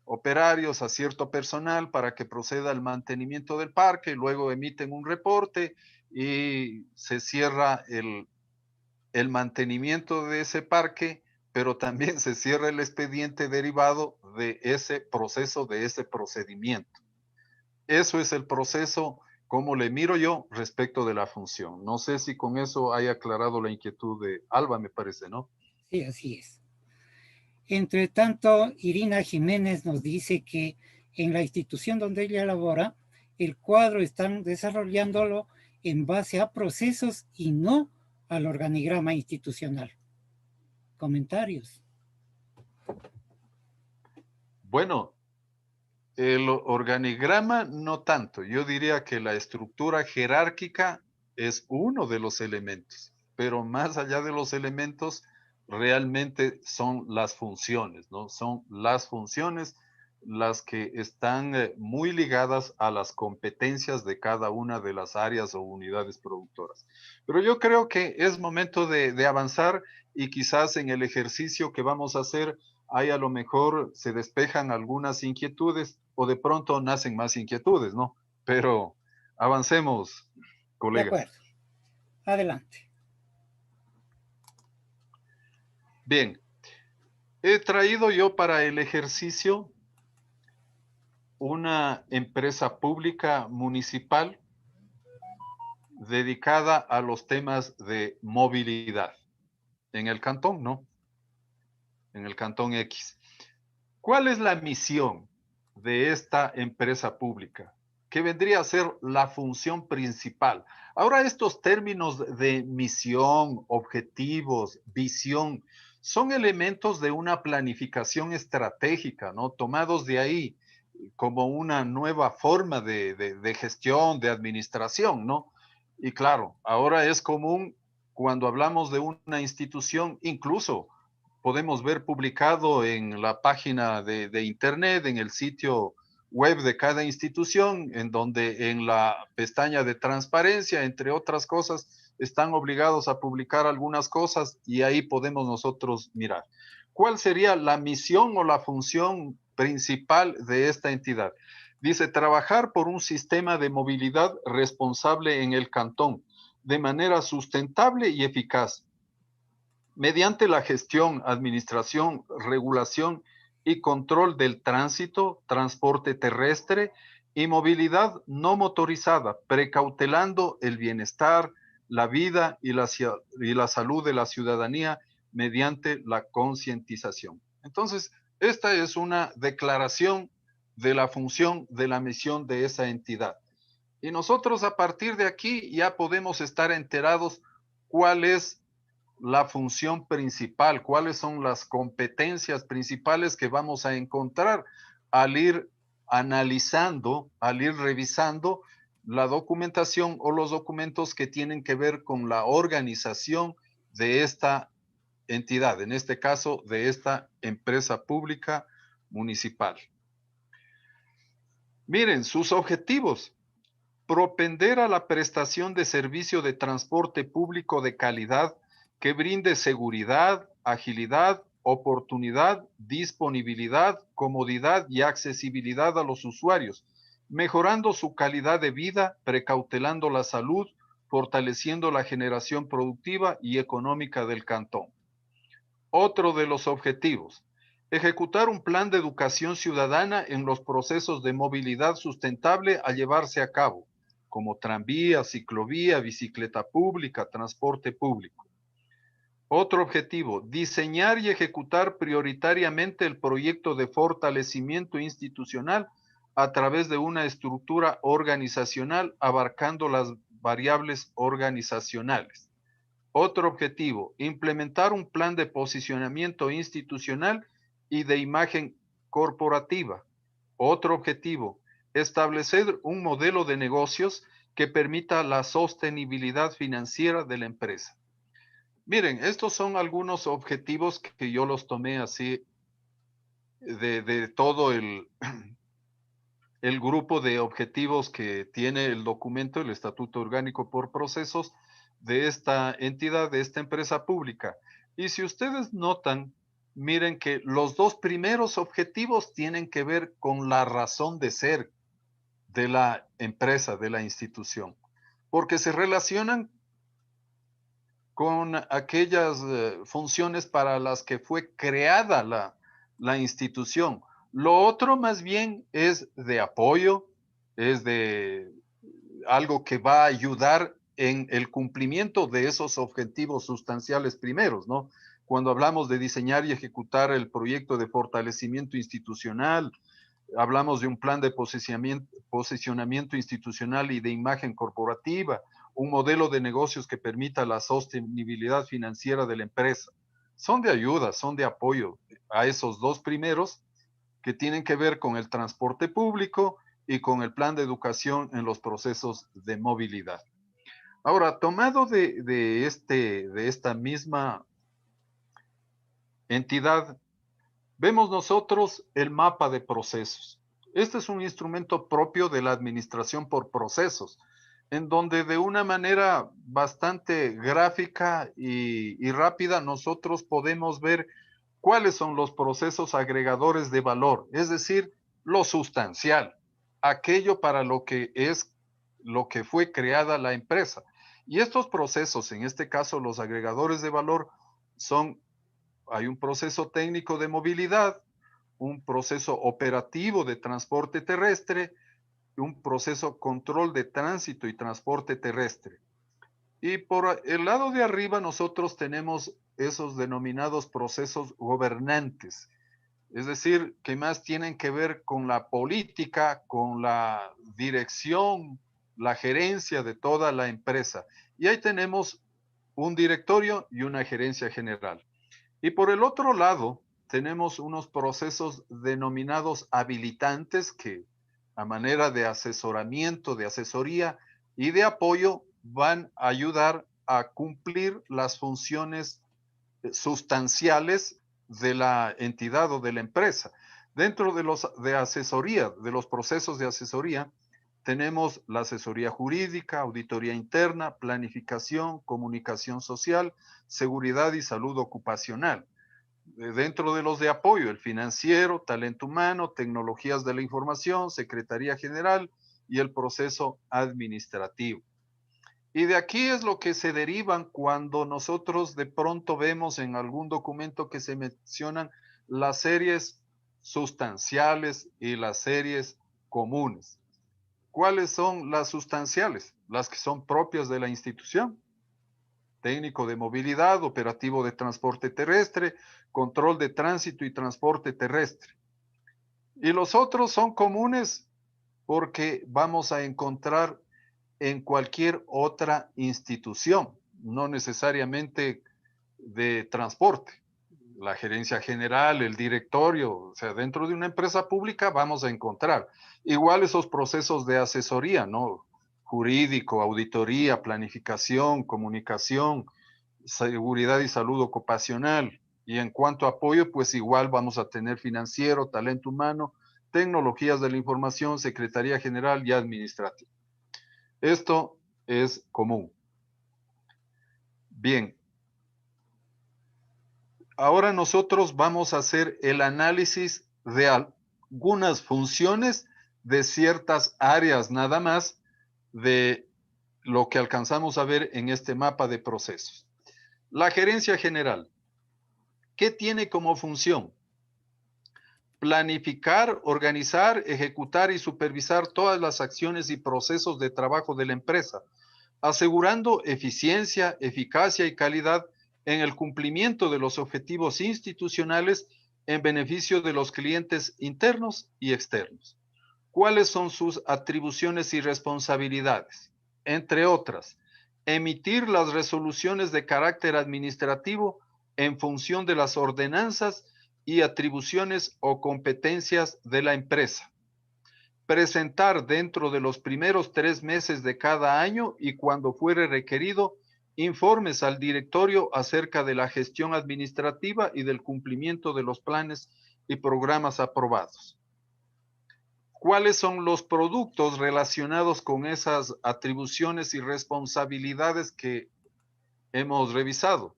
operarios, a cierto personal para que proceda al mantenimiento del parque, luego emiten un reporte y se cierra el mantenimiento de ese parque, pero también se cierra el expediente derivado de ese proceso, de ese procedimiento. Eso es el proceso, como le miro yo respecto de la función. No sé si con eso haya aclarado la inquietud de Alba, me parece, ¿no? Sí, así es. Entre tanto, Irina Jiménez nos dice que en la institución donde ella labora, el cuadro están desarrollándolo en base a procesos y no al organigrama institucional. Comentarios. Bueno, el organigrama no tanto. Yo diría que la estructura jerárquica es uno de los elementos, pero más allá de los elementos, realmente son las funciones, ¿no? Son las funciones las que están muy ligadas a las competencias de cada una de las áreas o unidades productoras. Pero yo creo que es momento de avanzar y quizás en el ejercicio que vamos a hacer, ahí a lo mejor se despejan algunas inquietudes o de pronto nacen más inquietudes, ¿no? Pero avancemos, colegas. De acuerdo. Adelante. Bien, he traído yo para el ejercicio una empresa pública municipal dedicada a los temas de movilidad en el cantón, ¿no? En el cantón X. ¿Cuál es la misión de esta empresa pública? ¿Qué vendría a ser la función principal? Ahora, estos términos de misión, objetivos, visión, son elementos de una planificación estratégica, ¿no? Tomados de ahí como una nueva forma de gestión, de administración, ¿no? Y claro, ahora es común cuando hablamos de una institución, incluso podemos ver publicado en la página de internet, en el sitio web de cada institución, en donde en la pestaña de transparencia, entre otras cosas, están obligados a publicar algunas cosas y ahí podemos nosotros mirar. ¿Cuál sería la misión o la función principal de esta entidad? Dice, trabajar por un sistema de movilidad responsable en el cantón, de manera sustentable y eficaz, mediante la gestión, administración, regulación y control del tránsito, transporte terrestre y movilidad no motorizada, precautelando el bienestar, la vida y la salud de la ciudadanía mediante la concientización. Entonces, esta es una declaración de la función, de la misión de esa entidad. Y nosotros a partir de aquí ya podemos estar enterados cuál es la función principal, cuáles son las competencias principales que vamos a encontrar al ir analizando, al ir revisando la documentación o los documentos que tienen que ver con la organización de esta entidad, en este caso de esta empresa pública municipal. Miren, sus objetivos: propender a la prestación de servicio de transporte público de calidad que brinde seguridad, agilidad, oportunidad, disponibilidad, comodidad y accesibilidad a los usuarios, mejorando su calidad de vida, precautelando la salud, fortaleciendo la generación productiva y económica del cantón. Otro de los objetivos: ejecutar un plan de educación ciudadana en los procesos de movilidad sustentable a llevarse a cabo, como tranvía, ciclovía, bicicleta pública, transporte público. Otro objetivo: diseñar y ejecutar prioritariamente el proyecto de fortalecimiento institucional a través de una estructura organizacional abarcando las variables organizacionales. Otro objetivo: implementar un plan de posicionamiento institucional y de imagen corporativa. Otro objetivo: establecer un modelo de negocios que permita la sostenibilidad financiera de la empresa. Miren, estos son algunos objetivos que yo los tomé así de todo el grupo de objetivos que tiene el documento, el Estatuto Orgánico por Procesos de esta entidad, de esta empresa pública. Y si ustedes notan, miren que los dos primeros objetivos tienen que ver con la razón de ser de la empresa, de la institución, porque se relacionan con aquellas funciones para las que fue creada la institución. Lo otro más bien es de apoyo, es de algo que va a ayudar en el cumplimiento de esos objetivos sustanciales primeros, ¿no? Cuando hablamos de diseñar y ejecutar el proyecto de fortalecimiento institucional, hablamos de un plan de posicionamiento institucional y de imagen corporativa, un modelo de negocios que permita la sostenibilidad financiera de la empresa. Son de ayuda, son de apoyo a esos dos primeros que tienen que ver con el transporte público y con el plan de educación en los procesos de movilidad. Ahora, tomado de esta misma entidad, vemos nosotros el mapa de procesos. Este es un instrumento propio de la administración por procesos, en donde de una manera bastante gráfica y rápida nosotros podemos ver cuáles son los procesos agregadores de valor, es decir, lo sustancial, aquello para lo que fue creada la empresa. Y estos procesos, en este caso los agregadores de valor, hay un proceso técnico de movilidad, un proceso operativo de transporte terrestre, un proceso control de tránsito y transporte terrestre. Y por el lado de arriba nosotros tenemos esos denominados procesos gobernantes, es decir, que más tienen que ver con la política, con la dirección, la gerencia de toda la empresa. Y ahí tenemos un directorio y una gerencia general. Y por el otro lado, tenemos unos procesos denominados habilitantes que a manera de asesoramiento, de asesoría y de apoyo van a ayudar a cumplir las funciones sustanciales de la entidad o de la empresa. Dentro de los procesos de asesoría, tenemos la asesoría jurídica, auditoría interna, planificación, comunicación social, seguridad y salud ocupacional. Dentro de los de apoyo, el financiero, talento humano, tecnologías de la información, Secretaría General y el proceso administrativo. Y de aquí es lo que se derivan cuando nosotros de pronto vemos en algún documento que se mencionan las series sustanciales y las series comunes. ¿Cuáles son las sustanciales? Las que son propias de la institución. Técnico de movilidad, operativo de transporte terrestre, control de tránsito y transporte terrestre. Y los otros son comunes porque vamos a encontrar en cualquier otra institución, no necesariamente de transporte. La gerencia general, el directorio, o sea, dentro de una empresa pública vamos a encontrar igual esos procesos de asesoría, ¿no? Jurídico, auditoría, planificación, comunicación, seguridad y salud ocupacional. Y en cuanto a apoyo, pues igual vamos a tener financiero, talento humano, tecnologías de la información, secretaría general y administrativa. Esto es común. Bien. Ahora nosotros vamos a hacer el análisis de algunas funciones de ciertas áreas nada más de lo que alcanzamos a ver en este mapa de procesos. La gerencia general, ¿qué tiene como función? Planificar, organizar, ejecutar y supervisar todas las acciones y procesos de trabajo de la empresa, asegurando eficiencia, eficacia y calidad en el cumplimiento de los objetivos institucionales en beneficio de los clientes internos y externos. ¿Cuáles son sus atribuciones y responsabilidades? Entre otras, emitir las resoluciones de carácter administrativo en función de las ordenanzas y atribuciones o competencias de la empresa. Presentar dentro de los primeros 3 meses de cada año y cuando fuere requerido, informes al directorio acerca de la gestión administrativa y del cumplimiento de los planes y programas aprobados. ¿Cuáles son los productos relacionados con esas atribuciones y responsabilidades que hemos revisado?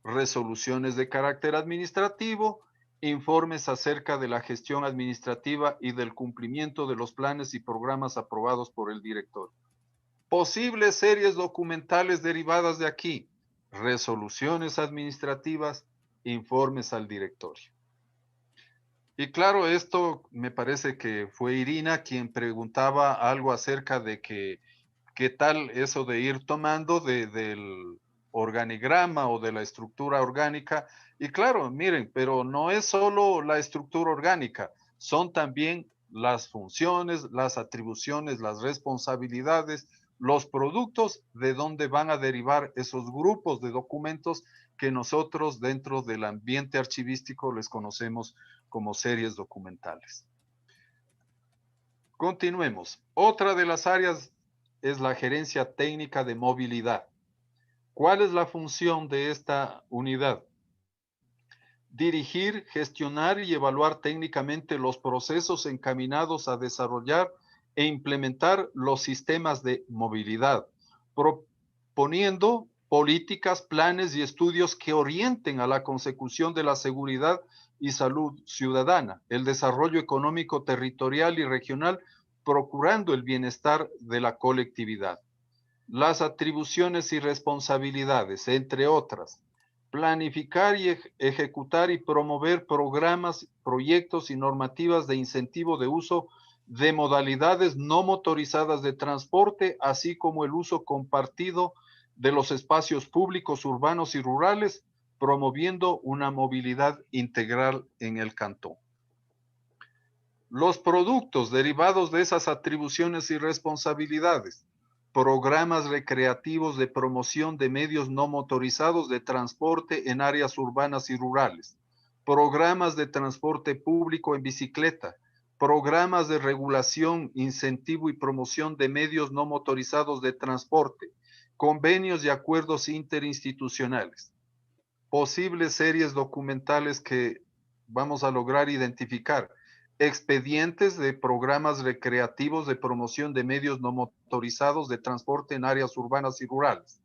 Resoluciones de carácter administrativo, informes acerca de la gestión administrativa y del cumplimiento de los planes y programas aprobados por el director. Posibles series documentales derivadas de aquí, resoluciones administrativas, informes al directorio. Y claro, esto me parece que fue Irina quien preguntaba algo acerca de que qué tal eso de ir tomando del organigrama o de la estructura orgánica. Y claro, miren, pero no es solo la estructura orgánica, son también las funciones, las atribuciones, las responsabilidades, los productos de donde van a derivar esos grupos de documentos que nosotros dentro del ambiente archivístico les conocemos como series documentales. Continuemos. Otra de las áreas es la gerencia técnica de movilidad. ¿Cuál es la función de esta unidad? Dirigir, gestionar y evaluar técnicamente los procesos encaminados a desarrollar e implementar los sistemas de movilidad, proponiendo políticas, planes y estudios que orienten a la consecución de la seguridad y salud ciudadana, el desarrollo económico territorial y regional, procurando el bienestar de la colectividad. Las atribuciones y responsabilidades, entre otras, planificar y ejecutar y promover programas, proyectos y normativas de incentivo de uso de modalidades no motorizadas de transporte, así como el uso compartido de los espacios públicos urbanos y rurales, promoviendo una movilidad integral en el cantón. Los productos derivados de esas atribuciones y responsabilidades, programas recreativos de promoción de medios no motorizados de transporte en áreas urbanas y rurales, programas de transporte público en bicicleta, programas de regulación, incentivo y promoción de medios no motorizados de transporte, convenios y acuerdos interinstitucionales, posibles series documentales que vamos a lograr identificar, expedientes de programas recreativos de promoción de medios no motorizados de transporte en áreas urbanas y rurales,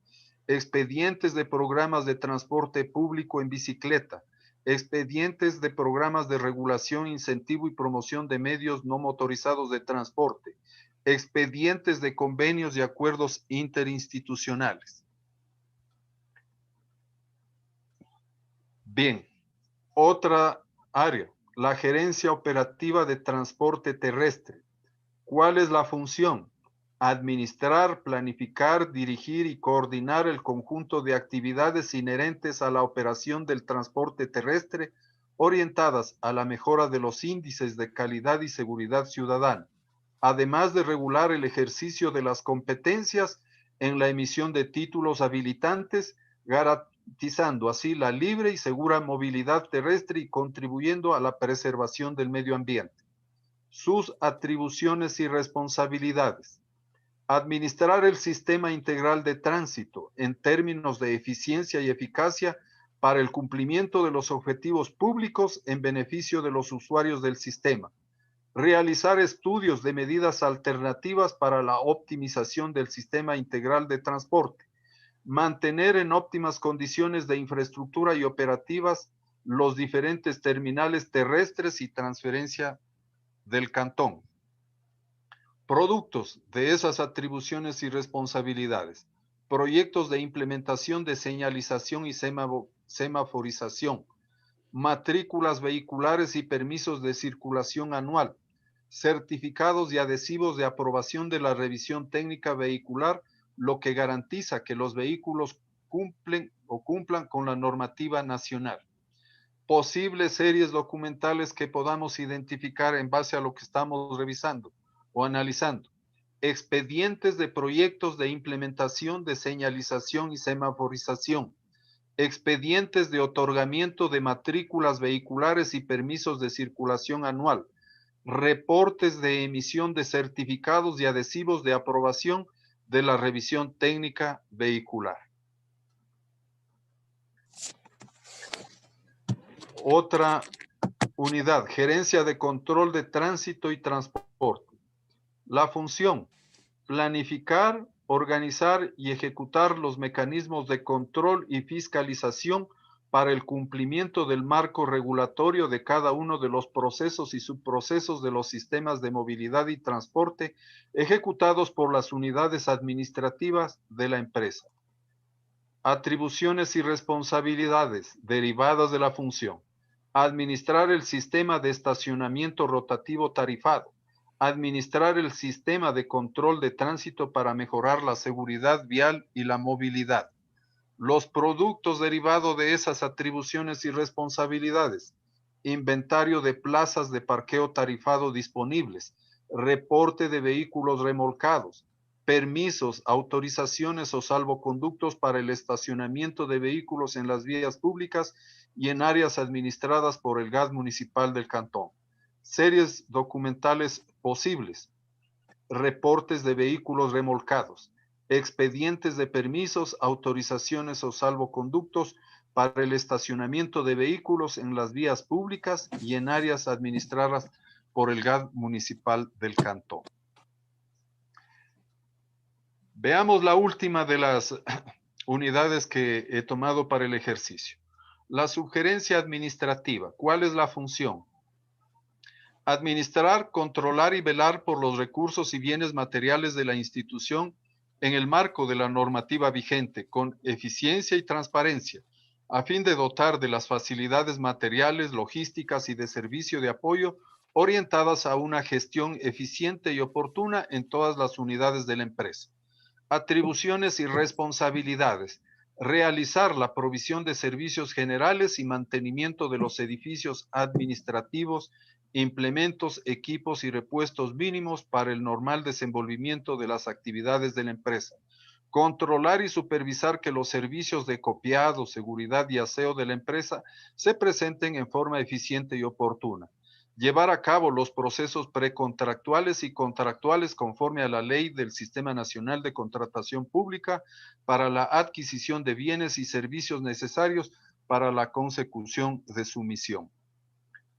expedientes de programas de transporte público en bicicleta, expedientes de programas de regulación, incentivo y promoción de medios no motorizados de transporte, expedientes de convenios y acuerdos interinstitucionales. Bien, otra área, la gerencia operativa de transporte terrestre. ¿Cuál es la función? Administrar, planificar, dirigir y coordinar el conjunto de actividades inherentes a la operación del transporte terrestre orientadas a la mejora de los índices de calidad y seguridad ciudadana, además de regular el ejercicio de las competencias en la emisión de títulos habilitantes, garantizando así la libre y segura movilidad terrestre y contribuyendo a la preservación del medio ambiente. Sus atribuciones y responsabilidades. Administrar el sistema integral de tránsito en términos de eficiencia y eficacia para el cumplimiento de los objetivos públicos en beneficio de los usuarios del sistema. Realizar estudios de medidas alternativas para la optimización del sistema integral de transporte. Mantener en óptimas condiciones de infraestructura y operativas los diferentes terminales terrestres y transferencia del cantón. Productos de esas atribuciones y responsabilidades. Proyectos de implementación de señalización y semaforización. Matrículas vehiculares y permisos de circulación anual. Certificados y adhesivos de aprobación de la revisión técnica vehicular, lo que garantiza que los vehículos cumplan con la normativa nacional. Posibles series documentales que podamos identificar en base a lo que estamos revisando o analizando. Expedientes de proyectos de implementación de señalización y semaforización. Expedientes de otorgamiento de matrículas vehiculares y permisos de circulación anual. Reportes de emisión de certificados y adhesivos de aprobación de la revisión técnica vehicular. Otra unidad, gerencia de control de tránsito y transporte. La función, planificar, organizar y ejecutar los mecanismos de control y fiscalización para el cumplimiento del marco regulatorio de cada uno de los procesos y subprocesos de los sistemas de movilidad y transporte ejecutados por las unidades administrativas de la empresa. Atribuciones y responsabilidades derivadas de la función. Administrar el sistema de estacionamiento rotativo tarifado. Administrar el sistema de control de tránsito para mejorar la seguridad vial y la movilidad. Los productos derivados de esas atribuciones y responsabilidades. Inventario de plazas de parqueo tarifado disponibles. Reporte de vehículos remolcados. Permisos, autorizaciones o salvoconductos para el estacionamiento de vehículos en las vías públicas y en áreas administradas por el GAD municipal del cantón. Series documentales posibles. Reportes de vehículos remolcados. Expedientes de permisos, autorizaciones o salvoconductos para el estacionamiento de vehículos en las vías públicas y en áreas administradas por el GAD municipal del cantón. Veamos la última de las unidades que he tomado para el ejercicio. La sugerencia administrativa. ¿Cuál es la función? Administrar, controlar y velar por los recursos y bienes materiales de la institución en el marco de la normativa vigente, con eficiencia y transparencia, a fin de dotar de las facilidades materiales, logísticas y de servicio de apoyo orientadas a una gestión eficiente y oportuna en todas las unidades de la empresa. Atribuciones y responsabilidades. Realizar la provisión de servicios generales y mantenimiento de los edificios administrativos, implementos, equipos y repuestos mínimos para el normal desenvolvimiento de las actividades de la empresa. Controlar y supervisar que los servicios de copiado, seguridad y aseo de la empresa se presenten en forma eficiente y oportuna. Llevar a cabo los procesos precontractuales y contractuales conforme a la ley del Sistema Nacional de Contratación Pública para la adquisición de bienes y servicios necesarios para la consecución de su misión.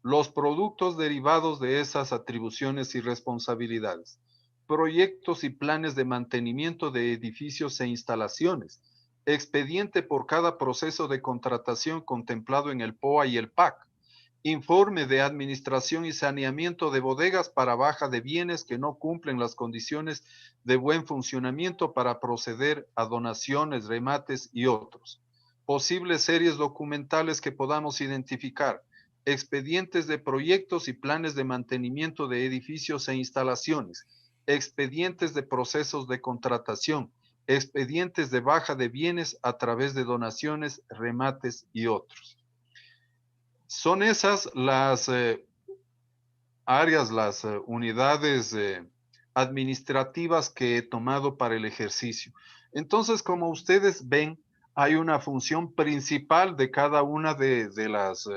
Los productos derivados de esas atribuciones y responsabilidades. Proyectos y planes de mantenimiento de edificios e instalaciones. Expediente por cada proceso de contratación contemplado en el POA y el PAC. Informe de administración y saneamiento de bodegas para baja de bienes que no cumplen las condiciones de buen funcionamiento para proceder a donaciones, remates y otros. Posibles series documentales que podamos identificar. Expedientes de proyectos y planes de mantenimiento de edificios e instalaciones. Expedientes de procesos de contratación. Expedientes de baja de bienes a través de donaciones, remates y otros. Son esas las áreas, las unidades administrativas que he tomado para el ejercicio. Entonces, como ustedes ven, hay una función principal de cada una de las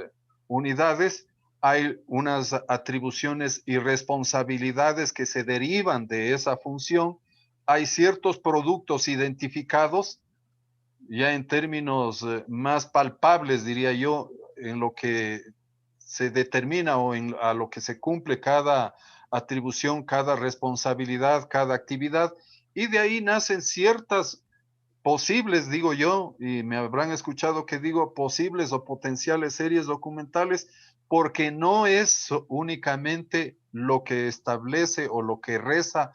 unidades. Hay unas atribuciones y responsabilidades que se derivan de esa función. Hay ciertos productos identificados, ya en términos más palpables, diría yo, en lo que se determina o a lo que se cumple cada atribución, cada responsabilidad, cada actividad, y de ahí nacen ciertas posibles, digo yo, y me habrán escuchado que digo posibles o potenciales series documentales, porque no es únicamente lo que establece o lo que reza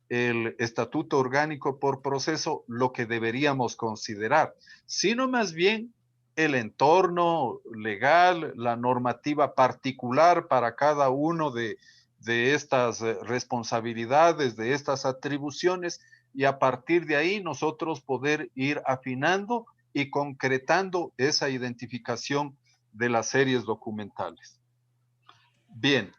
el estatuto orgánico por proceso lo que deberíamos considerar, sino más bien el entorno legal, la normativa particular para cada uno de estas responsabilidades, de estas atribuciones, y a partir de ahí nosotros poder ir afinando y concretando esa identificación de las series documentales. Bien,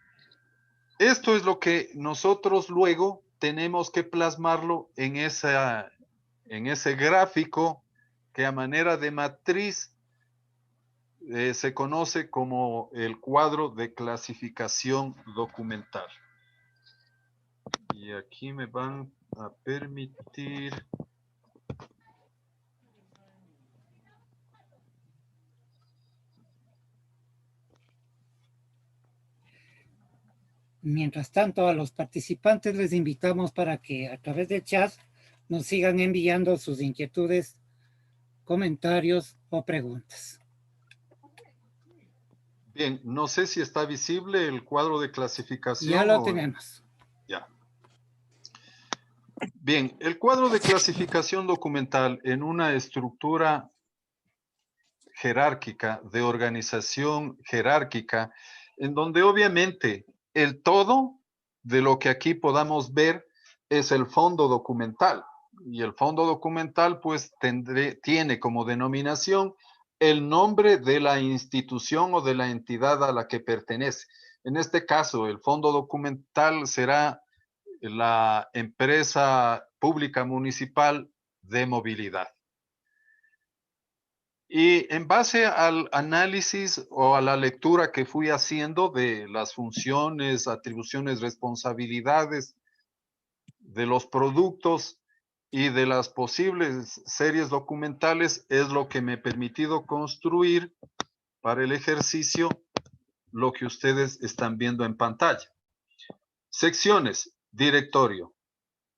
esto es lo que nosotros luego tenemos que plasmarlo en ese gráfico que a manera de matriz se conoce como el cuadro de clasificación documental. Y aquí me van a permitir... Mientras tanto, a los participantes les invitamos para que a través del chat nos sigan enviando sus inquietudes, comentarios o preguntas. Bien, no sé si está visible el cuadro de clasificación. Ya lo tenemos. Ya. Bien, el cuadro de clasificación documental en una estructura jerárquica, de organización jerárquica, en donde obviamente el todo de lo que aquí podamos ver es el fondo documental. Y el fondo documental pues tiene como denominación el nombre de la institución o de la entidad a la que pertenece. En este caso, el fondo documental será la empresa pública municipal de movilidad. Y en base al análisis o a la lectura que fui haciendo de las funciones, atribuciones, responsabilidades de los productos y de las posibles series documentales, es lo que me he permitido construir para el ejercicio lo que ustedes están viendo en pantalla. Secciones, directorio.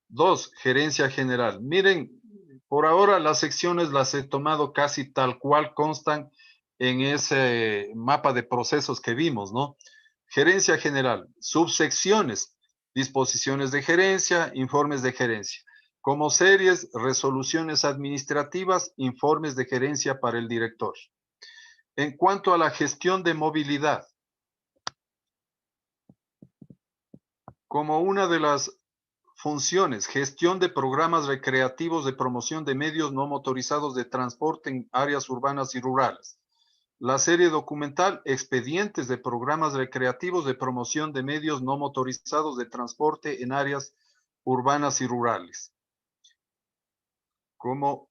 2, gerencia general. Miren, por ahora las secciones las he tomado casi tal cual constan en ese mapa de procesos que vimos, ¿no? Gerencia general, subsecciones, disposiciones de gerencia, informes de gerencia. Como series, resoluciones administrativas, informes de gerencia para el director. En cuanto a la gestión de movilidad, como una de las funciones, gestión de programas recreativos de promoción de medios no motorizados de transporte en áreas urbanas y rurales. La serie documental, expedientes de programas recreativos de promoción de medios no motorizados de transporte en áreas urbanas y rurales. Como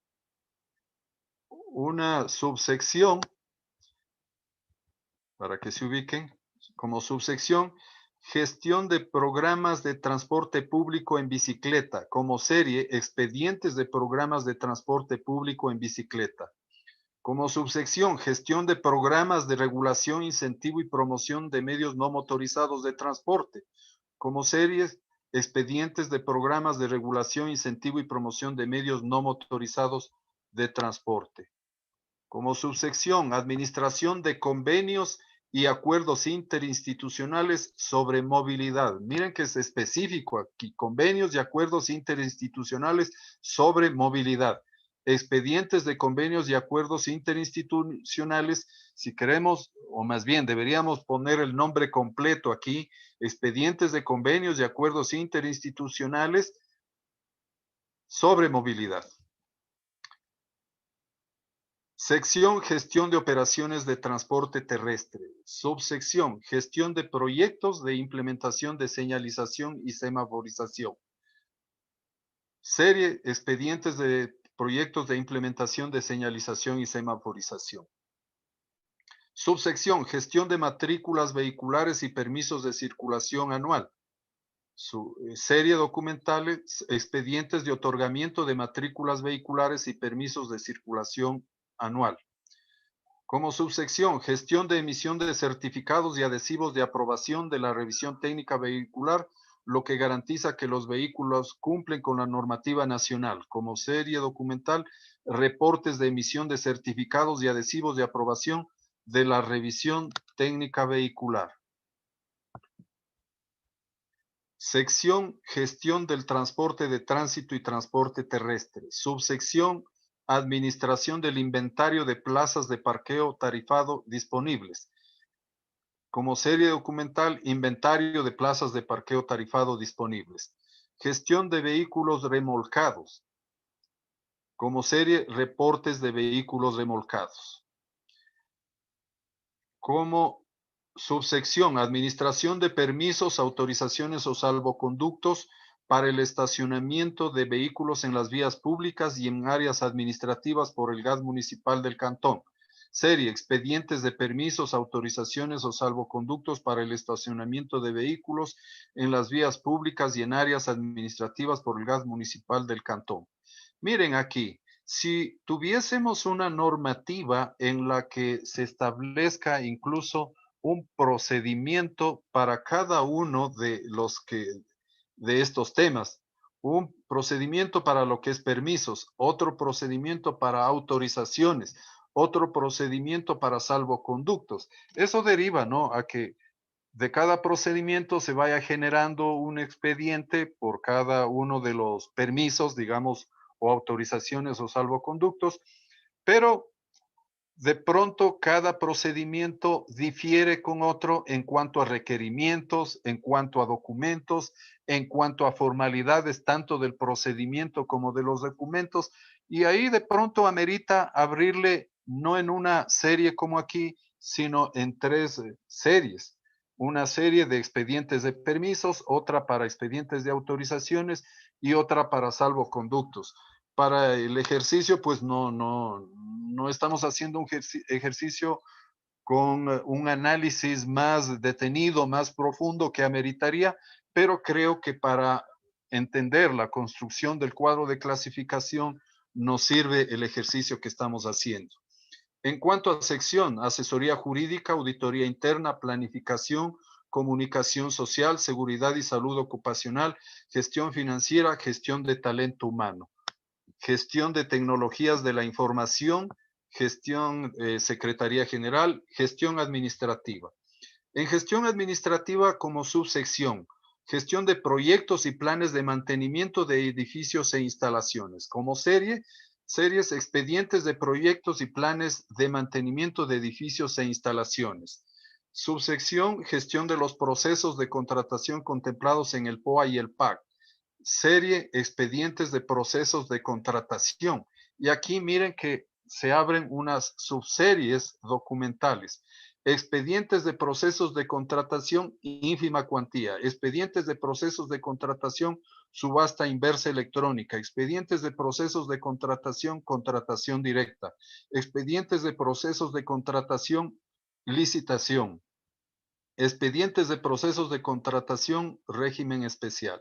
una subsección, para que se ubiquen, como subsección, gestión de programas de transporte público en bicicleta. Como serie, expedientes de programas de transporte público en bicicleta. Como subsección, gestión de programas de regulación, incentivo y promoción de medios no motorizados de transporte. Como series, expedientes de programas de regulación, incentivo y promoción de medios no motorizados de transporte. Como subsección, administración de convenios y acuerdos interinstitucionales sobre movilidad. Miren que es específico aquí, convenios y acuerdos interinstitucionales sobre movilidad. Expedientes de convenios y acuerdos interinstitucionales, si queremos, o más bien deberíamos poner el nombre completo aquí, expedientes de convenios y acuerdos interinstitucionales sobre movilidad. Sección, gestión de operaciones de transporte terrestre. Subsección, gestión de proyectos de implementación de señalización y semaforización. Serie, expedientes de proyectos de implementación de señalización y semaforización. Subsección, gestión de matrículas vehiculares y permisos de circulación anual. Serie documentales, expedientes de otorgamiento de matrículas vehiculares y permisos de circulación anual. Como subsección, gestión de emisión de certificados y adhesivos de aprobación de la revisión técnica vehicular, lo que garantiza que los vehículos cumplen con la normativa nacional. Como serie documental, reportes de emisión de certificados y adhesivos de aprobación de la revisión técnica vehicular. Sección, gestión del transporte de tránsito y transporte terrestre. Subsección, administración del inventario de plazas de parqueo tarifado disponibles. Como serie documental, inventario de plazas de parqueo tarifado disponibles. Gestión de vehículos remolcados. Como serie, reportes de vehículos remolcados. Como subsección, administración de permisos, autorizaciones o salvoconductos para el estacionamiento de vehículos en las vías públicas y en áreas administrativas por el gas municipal del cantón. Serie, expedientes de permisos, autorizaciones o salvoconductos para el estacionamiento de vehículos en las vías públicas y en áreas administrativas por el gas municipal del cantón. Miren aquí, si tuviésemos una normativa en la que se establezca incluso un procedimiento para cada uno de estos temas, un procedimiento para lo que es permisos, otro procedimiento para autorizaciones, otro procedimiento para salvoconductos. Eso deriva, ¿no?, a que de cada procedimiento se vaya generando un expediente por cada uno de los permisos, digamos, o autorizaciones o salvoconductos, pero de pronto cada procedimiento difiere con otro en cuanto a requerimientos, en cuanto a documentos, en cuanto a formalidades tanto del procedimiento como de los documentos, y ahí de pronto amerita abrirle no en una serie como aquí, sino en 3 series. Una serie de expedientes de permisos, otra para expedientes de autorizaciones y otra para salvoconductos. Para el ejercicio, pues no estamos haciendo un ejercicio con un análisis más detenido, más profundo que ameritaría, pero creo que para entender la construcción del cuadro de clasificación nos sirve el ejercicio que estamos haciendo. En cuanto a sección, asesoría jurídica, auditoría interna, planificación, comunicación social, seguridad y salud ocupacional, gestión financiera, gestión de talento humano. Gestión de tecnologías de la información, gestión Secretaría General, gestión administrativa. En gestión administrativa como subsección, gestión de proyectos y planes de mantenimiento de edificios e instalaciones. Como series, expedientes de proyectos y planes de mantenimiento de edificios e instalaciones. Subsección, gestión de los procesos de contratación contemplados en el POA y el PAC. Serie, expedientes de procesos de contratación. Y aquí miren que se abren unas subseries documentales. Expedientes de procesos de contratación, ínfima cuantía. Expedientes de procesos de contratación, subasta inversa electrónica. Expedientes de procesos de contratación, contratación directa. Expedientes de procesos de contratación, licitación. Expedientes de procesos de contratación, régimen especial.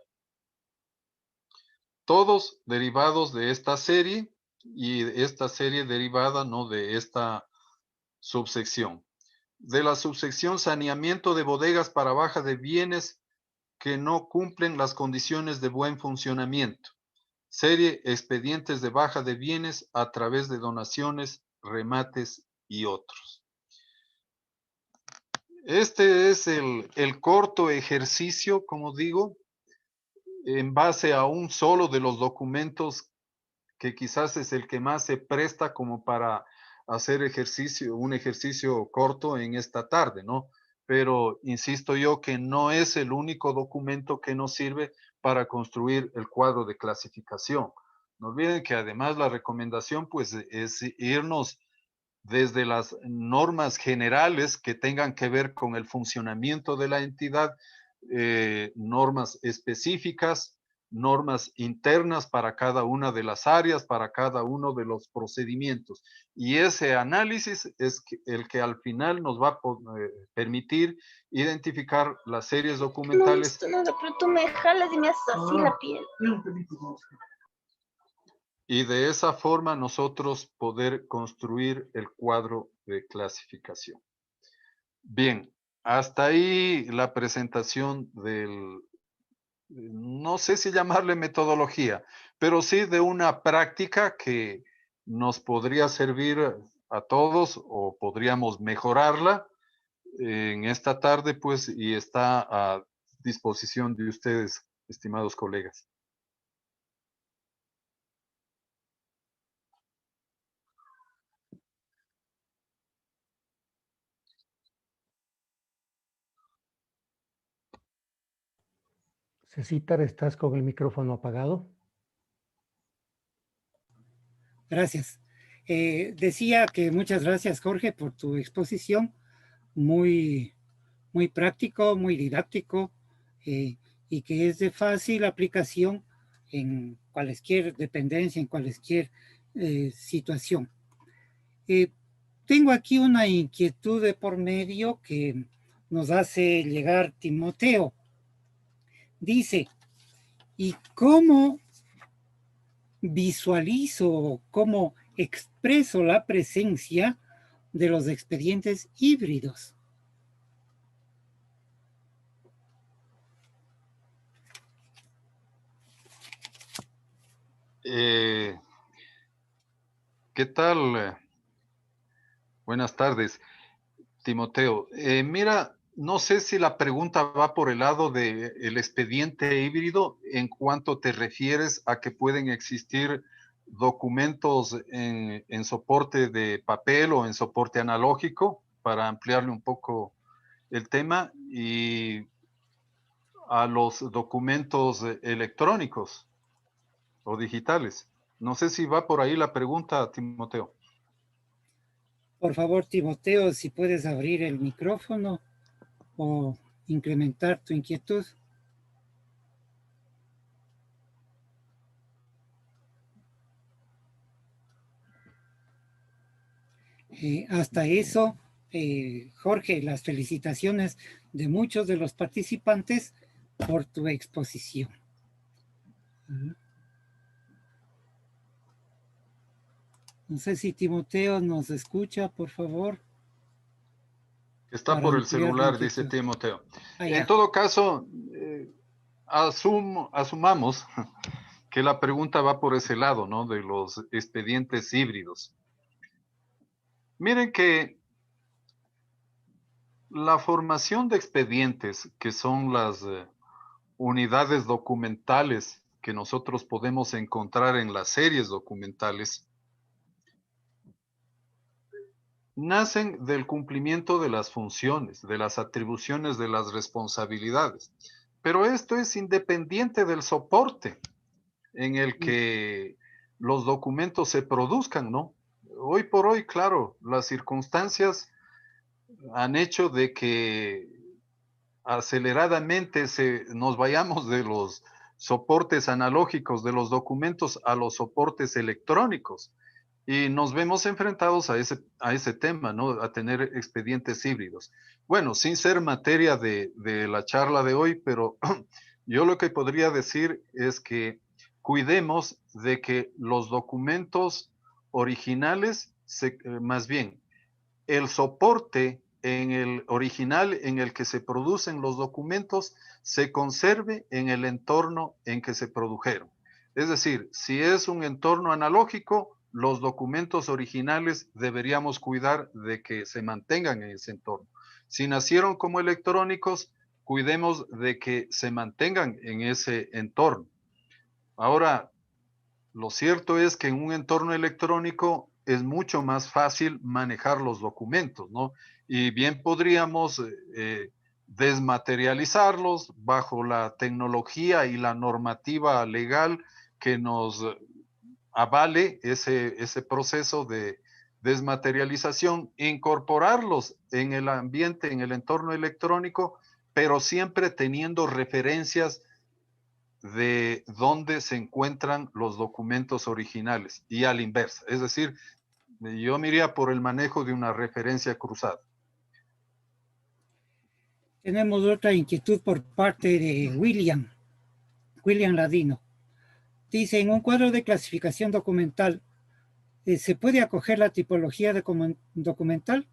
Todos derivados de esta serie y esta serie derivada, ¿no?, de esta subsección. De la subsección saneamiento de bodegas para baja de bienes que no cumplen las condiciones de buen funcionamiento. Serie expedientes de baja de bienes a través de donaciones, remates y otros. Este es el corto ejercicio, como digo, en base a un solo de los documentos que quizás es el que más se presta como para hacer un ejercicio corto en esta tarde, ¿no? Pero insisto yo que no es el único documento que nos sirve para construir el cuadro de clasificación. No olviden que además la recomendación pues es irnos desde las normas generales que tengan que ver con el funcionamiento de la entidad, normas específicas, normas internas para cada una de las áreas, para cada uno de los procedimientos. Y ese análisis es el que al final nos va a permitir identificar las series documentales. No, nada, pero tú me jalas y me haces así la piel. Y de esa forma nosotros poder construir el cuadro de clasificación. Bien, hasta ahí la presentación del, no sé si llamarle metodología, pero sí de una práctica que nos podría servir a todos o podríamos mejorarla en esta tarde, pues, y está a disposición de ustedes, estimados colegas. Cecitar, estás con el micrófono apagado. Gracias. Decía que muchas gracias, Jorge, por tu exposición. Muy práctico, muy didáctico, y que es de fácil aplicación en cualquier dependencia, en cualquier situación. Tengo aquí una inquietud de por medio que nos hace llegar Timoteo. Dice, ¿y cómo visualizo, cómo expreso la presencia de los expedientes híbridos? ¿Qué tal? Buenas tardes, Timoteo. Mira, no sé si la pregunta va por el lado del expediente híbrido en cuanto te refieres a que pueden existir documentos en soporte de papel o en soporte analógico, para ampliarle un poco el tema, y a los documentos electrónicos o digitales. No sé si va por ahí la pregunta, Timoteo. Por favor, Timoteo, si puedes abrir el micrófono o incrementar tu inquietud. Hasta eso, Jorge, las felicitaciones de muchos de los participantes por tu exposición. No sé si Timoteo nos escucha, por favor. Está por el celular, dice Timoteo. En todo caso, asumamos que la pregunta va por ese lado, ¿no? De los expedientes híbridos. Miren que la formación de expedientes, que son las unidades documentales que nosotros podemos encontrar en las series documentales, nacen del cumplimiento de las funciones, de las atribuciones, de las responsabilidades. Pero esto es independiente del soporte en el que los documentos se produzcan, ¿no? Hoy por hoy, claro, las circunstancias han hecho de que aceleradamente nos vayamos de los soportes analógicos de los documentos a los soportes electrónicos. Y nos vemos enfrentados a ese tema, ¿no? A tener expedientes híbridos. Bueno, sin ser materia de la charla de hoy, pero yo lo que podría decir es que cuidemos de que los documentos originales, más bien, el soporte en el original en el que se producen los documentos se conserve en el entorno en que se produjeron. Es decir, si es un entorno analógico, los documentos originales deberíamos cuidar de que se mantengan en ese entorno. Si nacieron como electrónicos, cuidemos de que se mantengan en ese entorno. Ahora, lo cierto es que en un entorno electrónico es mucho más fácil manejar los documentos, ¿no? Y bien podríamos desmaterializarlos bajo la tecnología y la normativa legal que nos avale ese proceso de desmaterialización, incorporarlos en el ambiente, en el entorno electrónico, pero siempre teniendo referencias de dónde se encuentran los documentos originales y a la inversa. Es decir, yo me iría por el manejo de una referencia cruzada. Tenemos otra inquietud por parte de William Ladino. Dice, en un cuadro de clasificación documental, ¿se puede acoger la tipología de documental?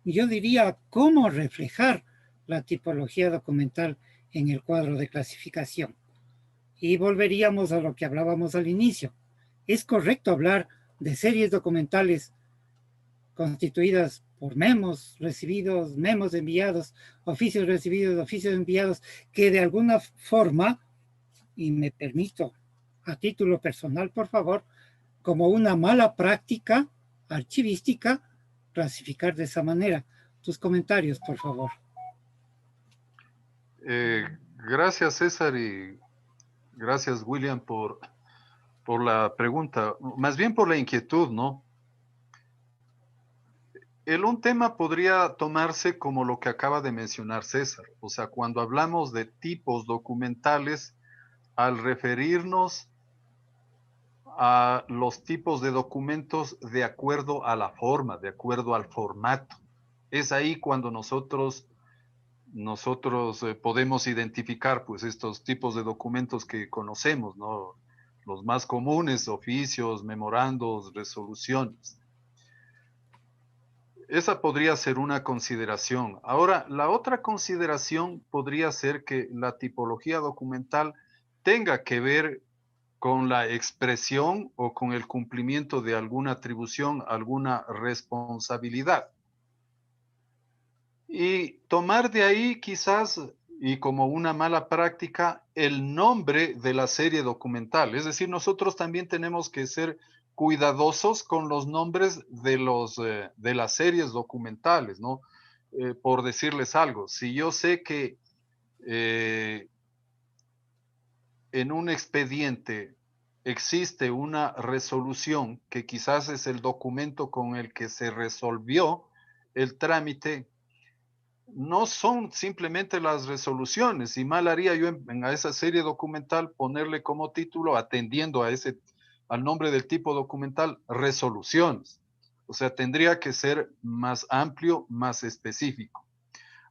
Yo diría, ¿cómo reflejar la tipología documental en el cuadro de clasificación? Y volveríamos a lo que hablábamos al inicio. ¿Es correcto hablar de series documentales constituidas por memos recibidos, memos enviados, oficios recibidos, oficios enviados, que de alguna forma, y me permito a título personal, por favor, como una mala práctica archivística, clasificar de esa manera? Tus comentarios, por favor. Gracias, César, y gracias, William, por la pregunta, más bien por la inquietud, ¿no? Un tema podría tomarse como lo que acaba de mencionar César, o sea, cuando hablamos de tipos documentales, al referirnos a los tipos de documentos de acuerdo a la forma, de acuerdo al formato. Es ahí cuando nosotros podemos identificar pues estos tipos de documentos que conocemos, ¿no? Los más comunes, oficios, memorandos, resoluciones. Esa podría ser una consideración. Ahora, la otra consideración podría ser que la tipología documental tenga que ver con la expresión o con el cumplimiento de alguna atribución, alguna responsabilidad. Y tomar de ahí quizás, y como una mala práctica, el nombre de la serie documental. Es decir, nosotros también tenemos que ser cuidadosos con los nombres de las series documentales, ¿no? Por decirles algo, si yo sé que en un expediente existe una resolución que quizás es el documento con el que se resolvió el trámite, no son simplemente las resoluciones, y mal haría yo en esa serie documental ponerle como título, atendiendo al nombre del tipo documental, resoluciones. O sea, tendría que ser más amplio, más específico.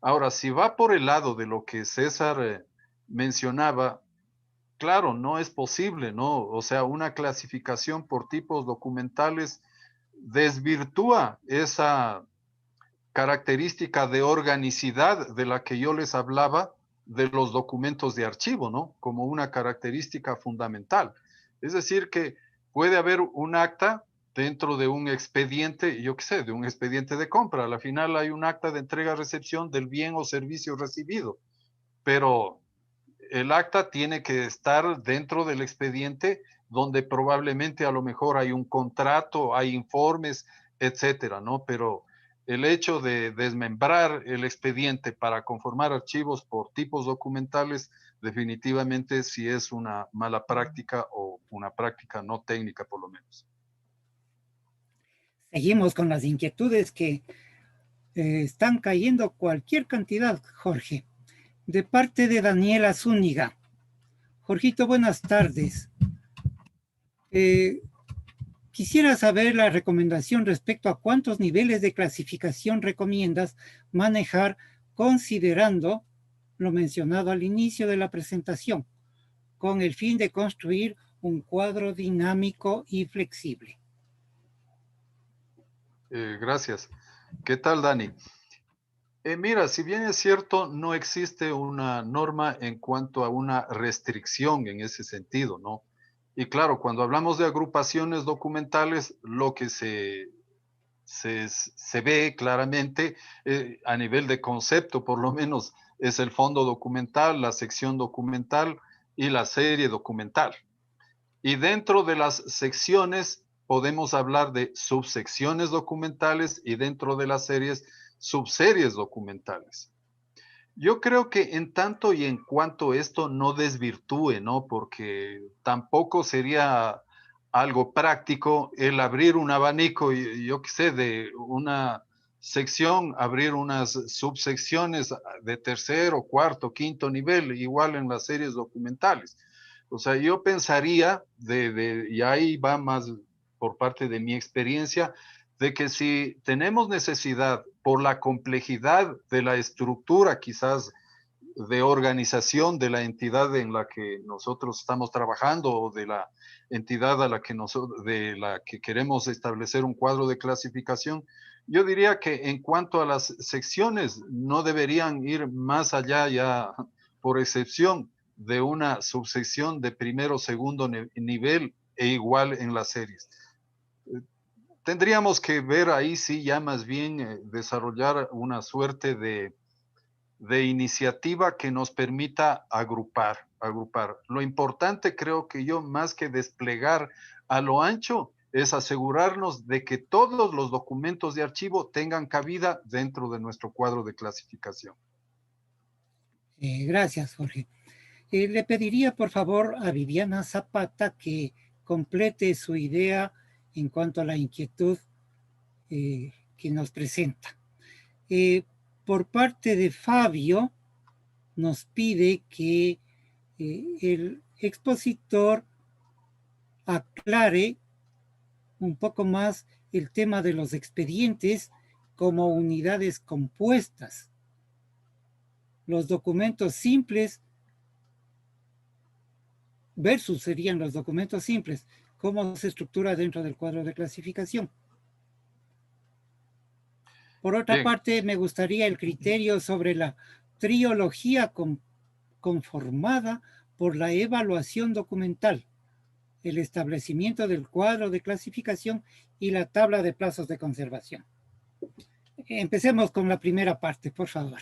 Ahora, si va por el lado de lo que César mencionaba, claro, no es posible, ¿no? O sea, una clasificación por tipos documentales desvirtúa esa característica de organicidad de la que yo les hablaba de los documentos de archivo, ¿no? Como una característica fundamental. Es decir, que puede haber un acta dentro de un expediente, yo qué sé, de un expediente de compra. Al final hay un acta de entrega-recepción del bien o servicio recibido, pero el acta tiene que estar dentro del expediente donde probablemente a lo mejor hay un contrato, hay informes, etcétera, ¿no? Pero el hecho de desmembrar el expediente para conformar archivos por tipos documentales definitivamente sí es una mala práctica o una práctica no técnica por lo menos. Seguimos con las inquietudes que están cayendo cualquier cantidad, Jorge. De parte de Daniela Zúñiga. Jorgito, buenas tardes. Quisiera saber la recomendación respecto a cuántos niveles de clasificación recomiendas manejar considerando lo mencionado al inicio de la presentación, con el fin de construir un cuadro dinámico y flexible. Gracias. ¿Qué tal, Dani? Mira, si bien es cierto, no existe una norma en cuanto a una restricción en ese sentido, ¿no? Y claro, cuando hablamos de agrupaciones documentales, lo que se ve claramente a nivel de concepto, por lo menos, es el fondo documental, la sección documental y la serie documental. Y dentro de las secciones podemos hablar de subsecciones documentales y dentro de las series, subseries documentales. Yo creo que en tanto y en cuanto esto no desvirtúe, ¿no? Porque tampoco sería algo práctico el abrir un abanico, yo qué sé, de una sección, abrir unas subsecciones de tercero, cuarto, quinto nivel, igual en las series documentales. O sea, yo pensaría, y ahí va más por parte de mi experiencia, de que si tenemos necesidad por la complejidad de la estructura, quizás de organización de la entidad en la que nosotros estamos trabajando o de la entidad a la que de la que queremos establecer un cuadro de clasificación, yo diría que en cuanto a las secciones no deberían ir más allá ya por excepción de una subsección de primero o segundo nivel e igual en las series. Tendríamos que ver ahí sí ya más bien desarrollar una suerte de iniciativa que nos permita agrupar. Lo importante creo que yo, más que desplegar a lo ancho, es asegurarnos de que todos los documentos de archivo tengan cabida dentro de nuestro cuadro de clasificación. Gracias, Jorge. Le pediría, por favor, a Viviana Zapata que complete su idea en cuanto a la inquietud que nos presenta. Por parte de Fabio, nos pide que el expositor aclare un poco más el tema de los expedientes como unidades compuestas. Los documentos simples versus serían los documentos simples. ¿Cómo se estructura dentro del cuadro de clasificación? Por otra parte, me gustaría el criterio sobre la triología conformada por la evaluación documental, el establecimiento del cuadro de clasificación y la tabla de plazos de conservación. Empecemos con la primera parte, por favor.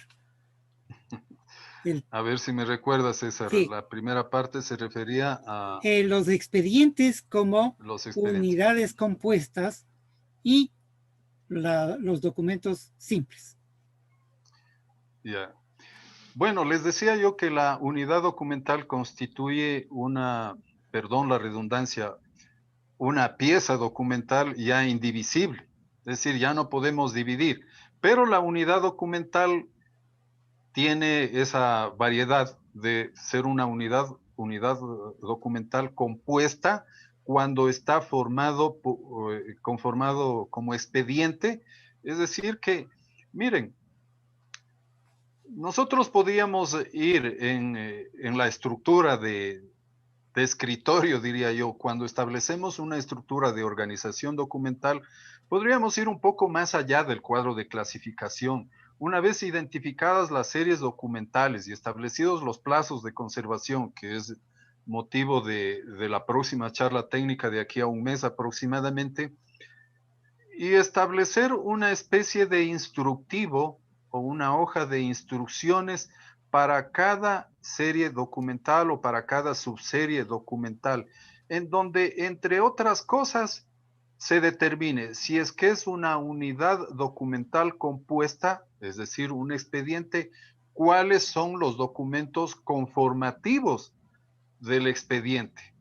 A ver si me recuerdas, César. Sí. La primera parte se refería a... los expedientes como unidades compuestas y los documentos simples. Ya. Bueno, les decía yo que la unidad documental constituye perdón la redundancia, una pieza documental ya indivisible. Es decir, ya no podemos dividir. Pero la unidad documental tiene esa variedad de ser una unidad documental compuesta cuando está conformado como expediente. Es decir que, miren, nosotros podíamos ir en la estructura de escritorio, diría yo, cuando establecemos una estructura de organización documental, podríamos ir un poco más allá del cuadro de clasificación. Una vez identificadas las series documentales y establecidos los plazos de conservación, que es motivo de la próxima charla técnica de aquí a un mes aproximadamente, y establecer una especie de instructivo o una hoja de instrucciones para cada serie documental o para cada subserie documental, en donde, entre otras cosas, se determine si es que es una unidad documental compuesta, es decir, un expediente, cuáles son los documentos conformativos del expediente.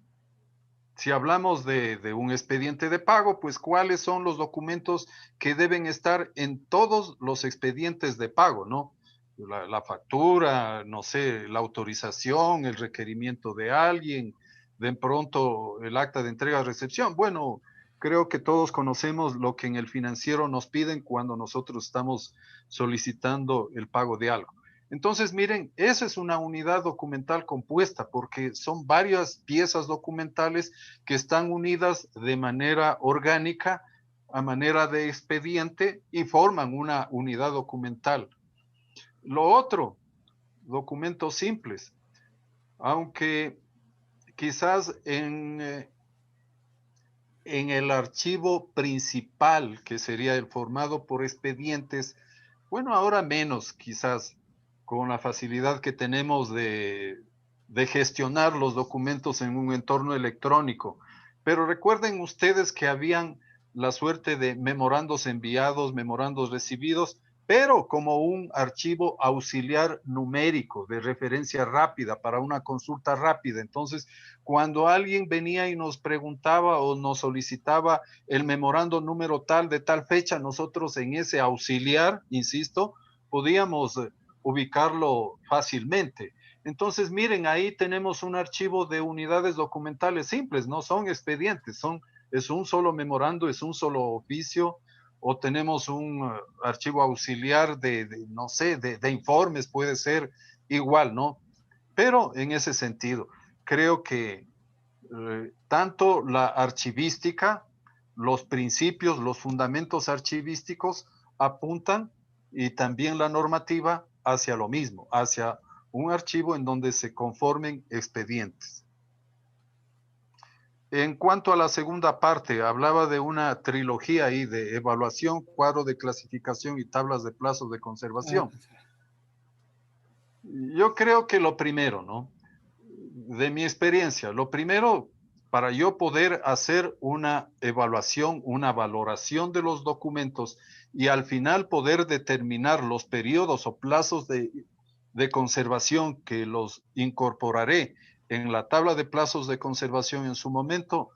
Si hablamos de un expediente de pago, pues cuáles son los documentos que deben estar en todos los expedientes de pago, ¿no? La factura, no sé, la autorización, el requerimiento de alguien, de pronto el acta de entrega-recepción. Bueno, creo que todos conocemos lo que en el financiero nos piden cuando nosotros estamos solicitando el pago de algo. Entonces, miren, esa es una unidad documental compuesta porque son varias piezas documentales que están unidas de manera orgánica a manera de expediente y forman una unidad documental. Lo otro, documentos simples, aunque quizás en el archivo principal, que sería el formado por expedientes, bueno, ahora menos quizás, con la facilidad que tenemos de gestionar los documentos en un entorno electrónico. Pero recuerden ustedes que habían la suerte de memorandos enviados, memorandos recibidos, pero como un archivo auxiliar numérico de referencia rápida para una consulta rápida. Entonces, cuando alguien venía y nos preguntaba o nos solicitaba el memorando número tal de tal fecha, nosotros en ese auxiliar, insisto, podíamos ubicarlo fácilmente. Entonces, miren, ahí tenemos un archivo de unidades documentales simples, no son expedientes, es un solo memorando, es un solo oficio, o tenemos un archivo auxiliar no sé, de informes, puede ser igual, ¿no? Pero en ese sentido, creo que tanto la archivística, los principios, los fundamentos archivísticos apuntan y también la normativa hacia lo mismo, hacia un archivo en donde se conformen expedientes. En cuanto a la segunda parte, hablaba de una trilogía ahí de evaluación, cuadro de clasificación y tablas de plazos de conservación. Yo creo que lo primero, ¿no? De mi experiencia, lo primero, para yo poder hacer una evaluación, una valoración de los documentos y al final poder determinar los periodos o plazos de conservación que los incorporaré en la tabla de plazos de conservación en su momento,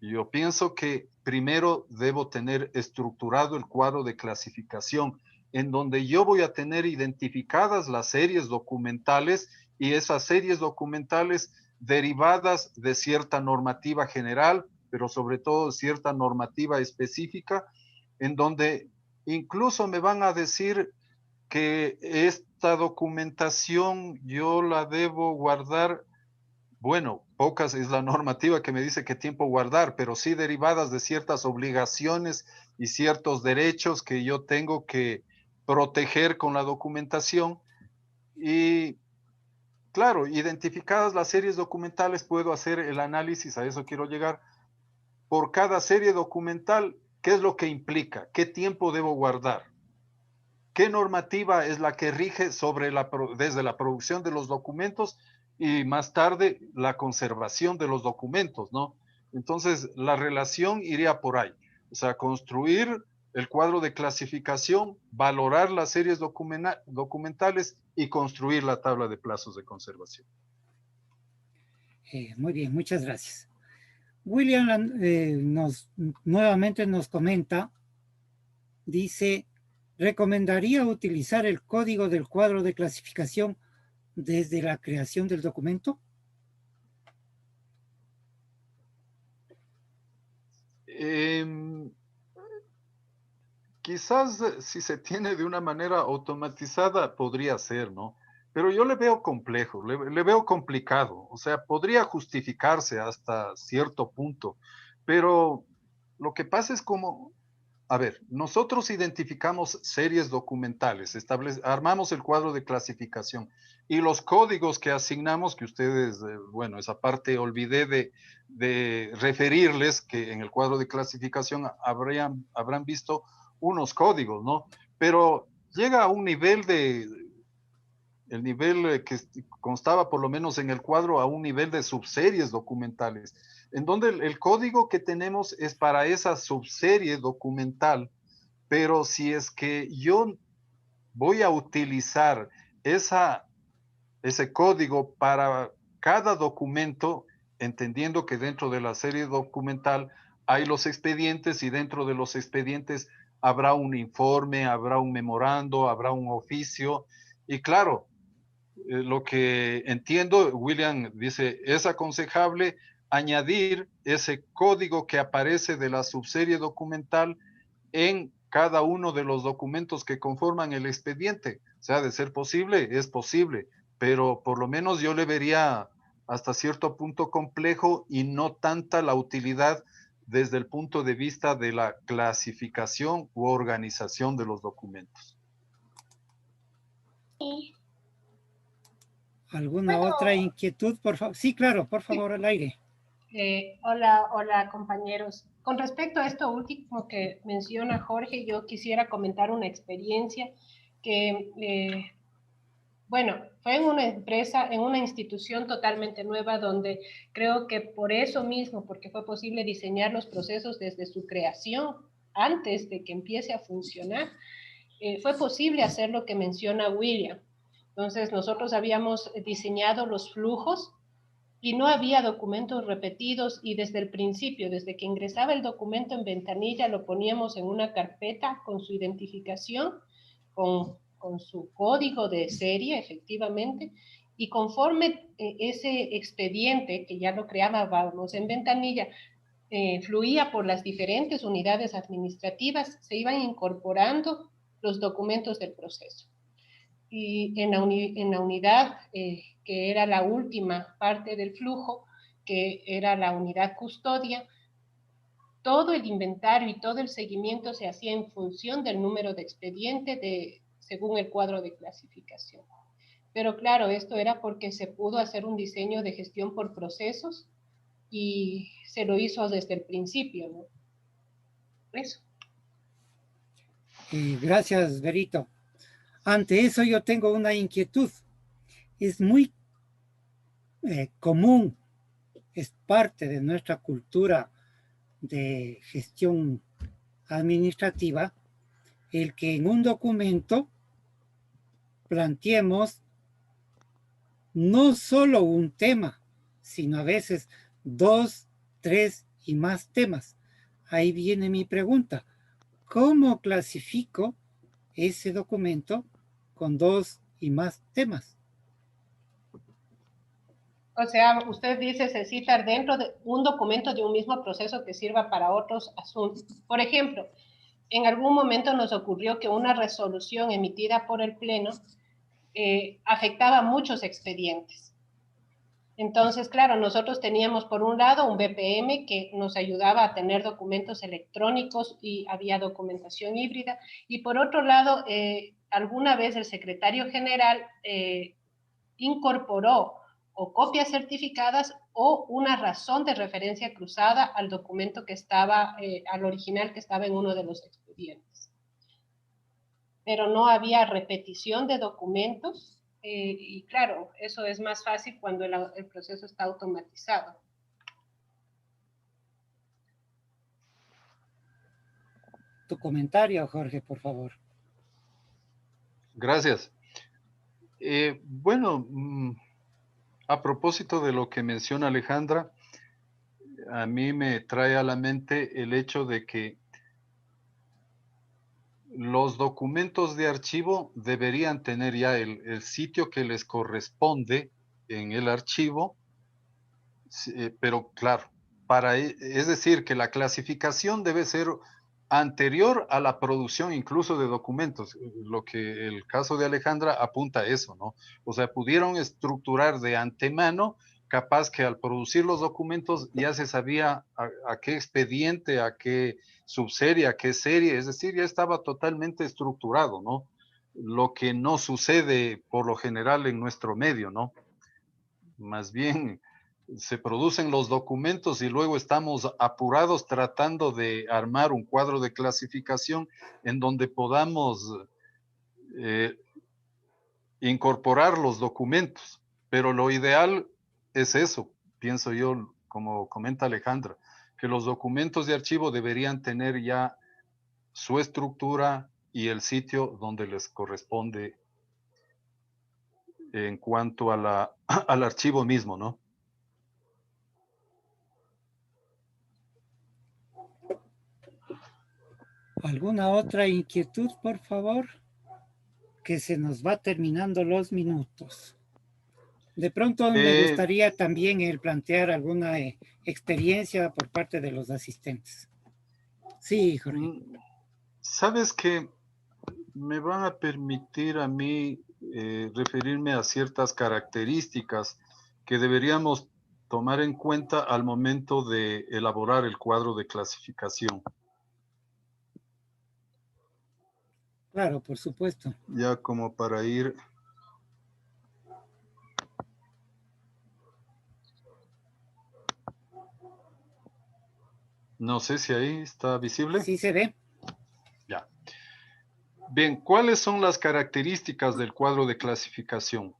yo pienso que primero debo tener estructurado el cuadro de clasificación, en donde yo voy a tener identificadas las series documentales y esas series documentales derivadas de cierta normativa general, pero sobre todo cierta normativa específica, en donde incluso me van a decir que esta documentación yo la debo guardar. Bueno, pocas es la normativa que me dice qué tiempo guardar, pero sí derivadas de ciertas obligaciones y ciertos derechos que yo tengo que proteger con la documentación. Y claro, identificadas las series documentales, puedo hacer el análisis, a eso quiero llegar, por cada serie documental, qué es lo que implica, qué tiempo debo guardar, qué normativa es la que rige desde la producción de los documentos y más tarde la conservación de los documentos, ¿no? Entonces, la relación iría por ahí. O sea, construir el cuadro de clasificación, valorar las series documentales y construir la tabla de plazos de conservación. Muy bien, muchas gracias. William nuevamente nos comenta, dice, ¿recomendaría utilizar el código del cuadro de clasificación desde la creación del documento? Quizás si se tiene de una manera automatizada podría ser, ¿no? Pero yo le veo complejo, le veo complicado. O sea, podría justificarse hasta cierto punto, pero lo que pasa es como, a ver, nosotros identificamos series documentales, armamos el cuadro de clasificación y los códigos que asignamos, que ustedes, bueno, esa parte olvidé de referirles, que en el cuadro de clasificación habrán visto unos códigos, ¿no? Pero llega a un nivel el nivel que constaba por lo menos en el cuadro, a un nivel de subseries documentales, en donde el código que tenemos es para esa subserie documental, pero si es que yo voy a utilizar ese código para cada documento, entendiendo que dentro de la serie documental hay los expedientes y dentro de los expedientes habrá un informe, habrá un memorando, habrá un oficio. Y claro, lo que entiendo, William dice, es aconsejable añadir ese código que aparece de la subserie documental en cada uno de los documentos que conforman el expediente. O sea, de ser posible, es posible, pero por lo menos yo le vería hasta cierto punto complejo y no tanta la utilidad desde el punto de vista de la clasificación u organización de los documentos. Sí. ¿Alguna otra inquietud, por favor? Sí, claro, por favor, al aire. Hola compañeros. Con respecto a esto último que menciona Jorge, yo quisiera comentar una experiencia que, bueno, fue en una empresa, en una institución totalmente nueva donde creo que por eso mismo, porque fue posible diseñar los procesos desde su creación, antes de que empiece a funcionar, fue posible hacer lo que menciona William. Entonces, nosotros habíamos diseñado los flujos y no había documentos repetidos, y desde el principio, desde que ingresaba el documento en ventanilla, lo poníamos en una carpeta con su identificación, con su código de serie, efectivamente, y conforme ese expediente, que ya lo creábamos en ventanilla, fluía por las diferentes unidades administrativas, se iban incorporando los documentos del proceso. Y en la unidad que era la última parte del flujo, que era la unidad custodia, todo el inventario y todo el seguimiento se hacía en función del número de expediente según el cuadro de clasificación. Pero claro, esto era porque se pudo hacer un diseño de gestión por procesos y se lo hizo desde el principio, ¿no? Eso. Gracias, Berito. Ante eso yo tengo una inquietud. Es muy común, es parte de nuestra cultura de gestión administrativa, el que en un documento planteemos no solo un tema, sino a veces 2, 3 y más temas. Ahí viene mi pregunta. ¿Cómo clasifico ese documento con 2 y más temas? O sea, usted dice se cita dentro de un documento de un mismo proceso que sirva para otros asuntos. Por ejemplo, en algún momento nos ocurrió que una resolución emitida por el Pleno afectaba a muchos expedientes. Entonces, claro, nosotros teníamos por un lado un BPM que nos ayudaba a tener documentos electrónicos y había documentación híbrida, y por otro lado, alguna vez el secretario general incorporó o copias certificadas o una razón de referencia cruzada al documento que estaba, al original que estaba en uno de los expedientes. Pero no había repetición de documentos, y claro, eso es más fácil cuando el proceso está automatizado. Tu comentario, Jorge, por favor. Gracias. Bueno, a propósito de lo que menciona Alejandra, a mí me trae a la mente el hecho de que los documentos de archivo deberían tener ya el sitio que les corresponde en el archivo, pero claro, es decir, que la clasificación debe ser anterior a la producción incluso de documentos, lo que el caso de Alejandra apunta a eso, ¿no? O sea, pudieron estructurar de antemano, capaz que al producir los documentos ya se sabía a qué expediente, a qué subserie, a qué serie, es decir, ya estaba totalmente estructurado, ¿no? Lo que no sucede por lo general en nuestro medio, ¿no? Más bien se producen los documentos y luego estamos apurados tratando de armar un cuadro de clasificación en donde podamos incorporar los documentos. Pero lo ideal es eso, pienso yo, como comenta Alejandra, que los documentos de archivo deberían tener ya su estructura y el sitio donde les corresponde en cuanto a al archivo mismo, ¿no? ¿Alguna otra inquietud, por favor? Que se nos va terminando los minutos. De pronto me gustaría también plantear alguna experiencia por parte de los asistentes. Sí, Jorge. Sabes que me van a permitir a mí referirme a ciertas características que deberíamos tomar en cuenta al momento de elaborar el cuadro de clasificación. Claro, por supuesto. Ya como para ir... No sé si ahí está visible. Sí se ve. Ya. Bien, ¿cuáles son las características del cuadro de clasificación?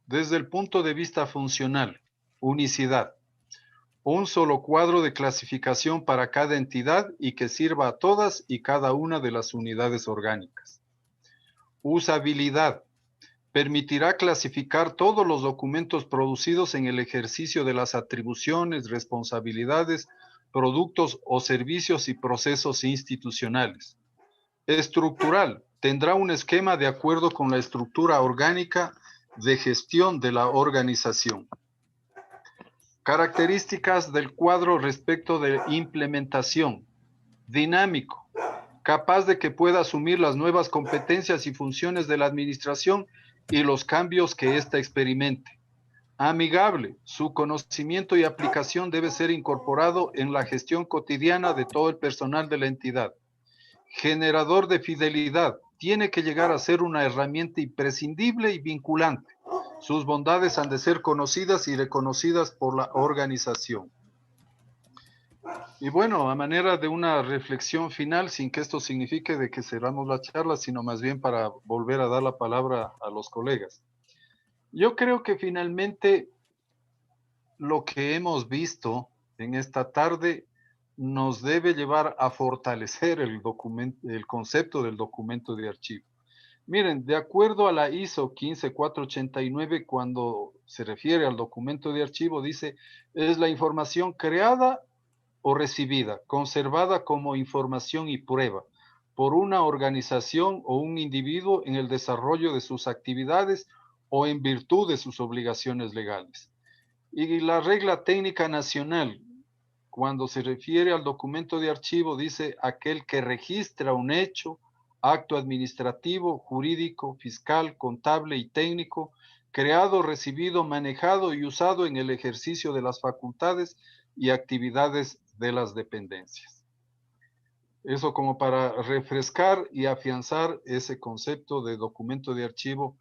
Desde el punto de vista funcional, unicidad. Un solo cuadro de clasificación para cada entidad y que sirva a todas y cada una de las unidades orgánicas. Usabilidad. Permitirá clasificar todos los documentos producidos en el ejercicio de las atribuciones, responsabilidades, productos o servicios y procesos institucionales. Estructural. Tendrá un esquema de acuerdo con la estructura orgánica de gestión de la organización. Características del cuadro respecto de implementación. Dinámico. Capaz de que pueda asumir las nuevas competencias y funciones de la administración y los cambios que ésta experimente. Amigable. Su conocimiento y aplicación debe ser incorporado en la gestión cotidiana de todo el personal de la entidad. Generador de fidelidad. Tiene que llegar a ser una herramienta imprescindible y vinculante. Sus bondades han de ser conocidas y reconocidas por la organización. Y bueno, a manera de una reflexión final, sin que esto signifique de que cerramos la charla, sino más bien para volver a dar la palabra a los colegas. Yo creo que finalmente lo que hemos visto en esta tarde nos debe llevar a fortalecer el concepto del documento de archivo. Miren, de acuerdo a la ISO 15489, cuando se refiere al documento de archivo, dice, es la información creada o recibida, conservada como información y prueba por una organización o un individuo en el desarrollo de sus actividades o en virtud de sus obligaciones legales. Y la regla técnica nacional, cuando se refiere al documento de archivo, dice aquel que registra un hecho, acto administrativo, jurídico, fiscal, contable y técnico, creado, recibido, manejado y usado en el ejercicio de las facultades y actividades de las dependencias. Eso como para refrescar y afianzar ese concepto de documento de archivo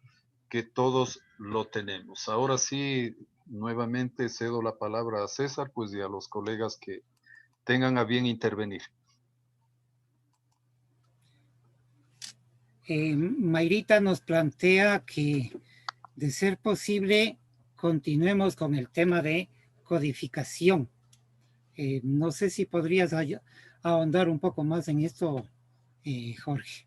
que todos lo tenemos. Ahora sí, nuevamente cedo la palabra a César, pues y a los colegas que tengan a bien intervenir. Mayrita nos plantea que, de ser posible, continuemos con el tema de codificación. No sé si podrías ahondar un poco más en esto, Jorge.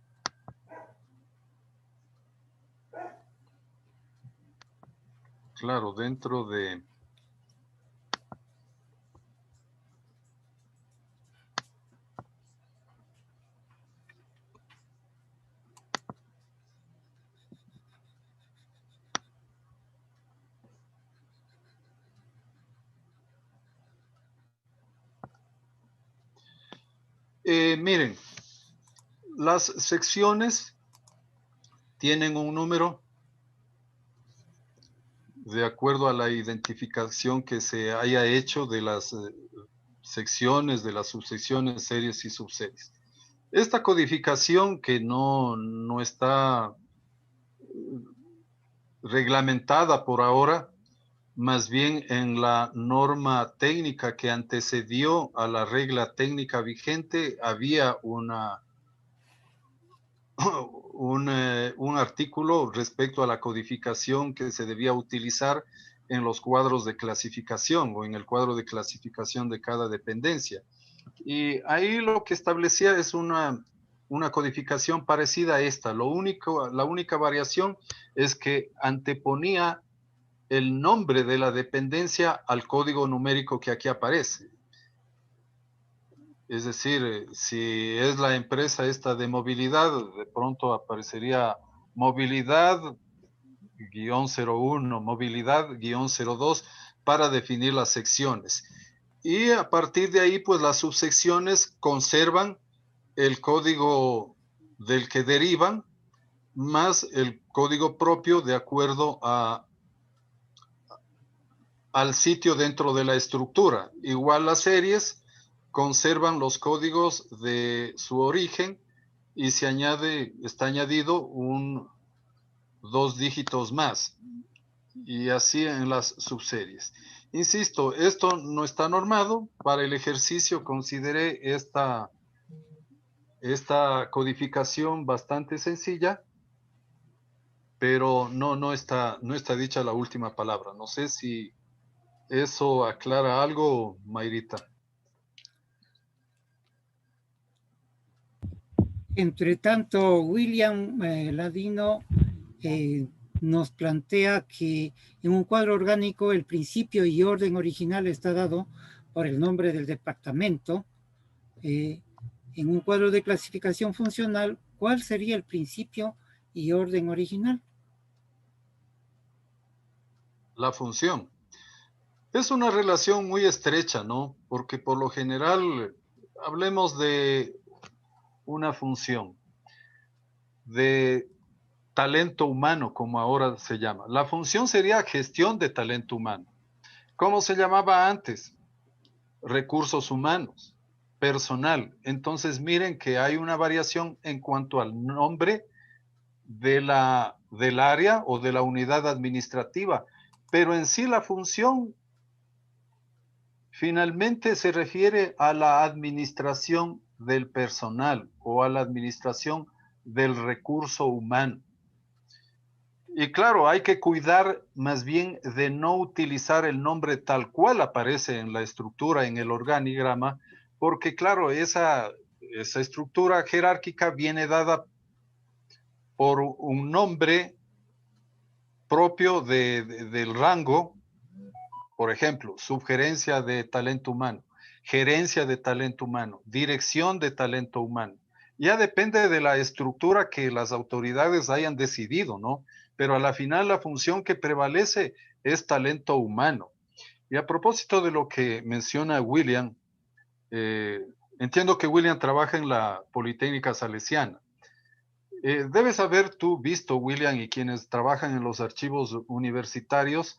Claro, dentro de... miren, las secciones tienen un número de acuerdo a la identificación que se haya hecho de las secciones, de las subsecciones, series y subseries. Esta codificación que no está reglamentada por ahora, más bien en la norma técnica que antecedió a la regla técnica vigente, había un artículo respecto a la codificación que se debía utilizar en los cuadros de clasificación o en el cuadro de clasificación de cada dependencia. Y ahí lo que establecía es una codificación parecida a esta. La única variación es que anteponía el nombre de la dependencia al código numérico que aquí aparece. Es decir, si es la empresa esta de movilidad, de pronto aparecería movilidad-01, movilidad-02 para definir las secciones. Y a partir de ahí, pues las subsecciones conservan el código del que derivan, más el código propio de acuerdo al sitio dentro de la estructura. Igual las series conservan los códigos de su origen y está añadido 2 dígitos más. Y así en las subseries. Insisto, esto no está normado. Para el ejercicio consideré esta codificación bastante sencilla, pero no está dicha la última palabra. No sé si eso aclara algo, Mayrita. Entre tanto, William Ladino nos plantea que en un cuadro orgánico el principio y orden original está dado por el nombre del departamento. En un cuadro de clasificación funcional, ¿cuál sería el principio y orden original? La función. Es una relación muy estrecha, ¿no? Porque por lo general, hablemos de una función de talento humano, como ahora se llama. La función sería gestión de talento humano. ¿Cómo se llamaba antes? Recursos humanos, personal. Entonces miren que hay una variación en cuanto al nombre del área o de la unidad administrativa, pero en sí la función finalmente se refiere a la administración del personal o a la administración del recurso humano. Y claro, hay que cuidar más bien de no utilizar el nombre tal cual aparece en la estructura, en el organigrama, porque claro, esa estructura jerárquica viene dada por un nombre propio del rango, por ejemplo, subgerencia de talento humano, gerencia de talento humano, dirección de talento humano. Ya depende de la estructura que las autoridades hayan decidido, ¿no? Pero a la final la función que prevalece es talento humano. Y a propósito de lo que menciona William, entiendo que William trabaja en la Politécnica Salesiana. Debes haber tú visto, William, y quienes trabajan en los archivos universitarios,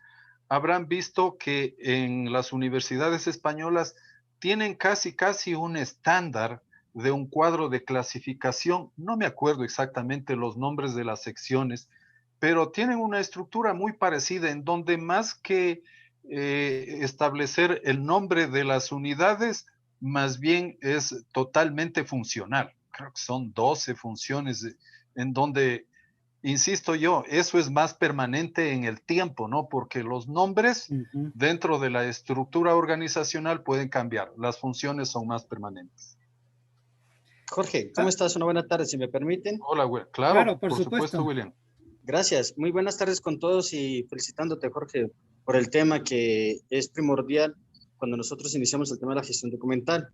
habrán visto que en las universidades españolas tienen casi un estándar de un cuadro de clasificación. No me acuerdo exactamente los nombres de las secciones, pero tienen una estructura muy parecida en donde más que establecer el nombre de las unidades, más bien es totalmente funcional. Creo que son 12 funciones en donde, insisto yo, eso es más permanente en el tiempo, ¿no? Porque los nombres dentro de la estructura organizacional pueden cambiar, las funciones son más permanentes. Jorge, ¿cómo estás? Una buena tarde, si me permiten. Hola, William. Claro, por supuesto, William. Gracias. Muy buenas tardes con todos y felicitándote, Jorge, por el tema que es primordial cuando nosotros iniciamos el tema de la gestión documental.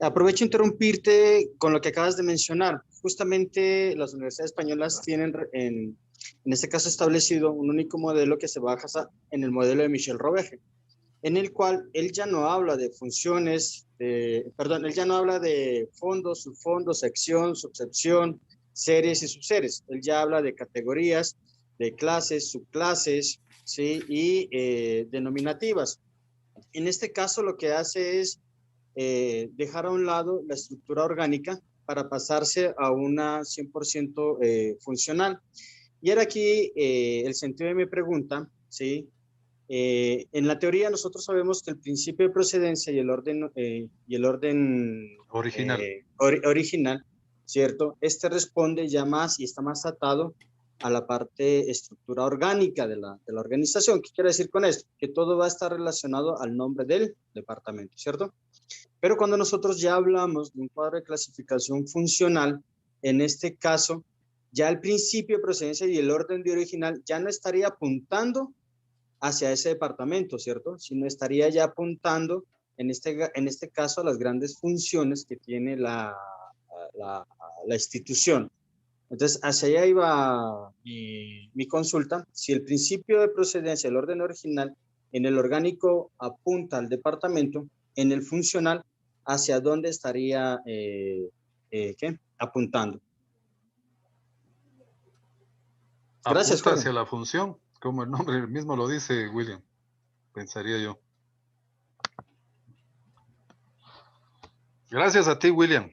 Aprovecho interrumpirte con lo que acabas de mencionar. Justamente las universidades españolas tienen en este caso establecido un único modelo que se basa en el modelo de Michel Robege, en el cual él ya no habla de funciones, él ya no habla de fondos, subfondos, sección, subsección, series y subseries. Él ya habla de categorías, de clases, subclases, ¿sí? Y denominativas. En este caso lo que hace es dejar a un lado la estructura orgánica para pasarse a una 100% funcional. Y era aquí el sentido de mi pregunta, ¿sí? En la teoría nosotros sabemos que el principio de procedencia y el orden original, ¿cierto? Este responde ya más y está más atado a la parte estructura orgánica de la organización. ¿Qué quiere decir con esto? Que todo va a estar relacionado al nombre del departamento, ¿cierto? Pero cuando nosotros ya hablamos de un cuadro de clasificación funcional, en este caso, ya el principio de procedencia y el orden de original ya no estaría apuntando hacia ese departamento, ¿cierto? Sino estaría ya apuntando, en este caso, a las grandes funciones que tiene la institución. Entonces, hacia allá iba mi consulta. Si el principio de procedencia, el orden original, en el orgánico apunta al departamento, en el funcional, ¿hacia dónde estaría apuntando? Gracias, apunta hacia la función, como el nombre mismo lo dice, William, pensaría yo. Gracias a ti, William.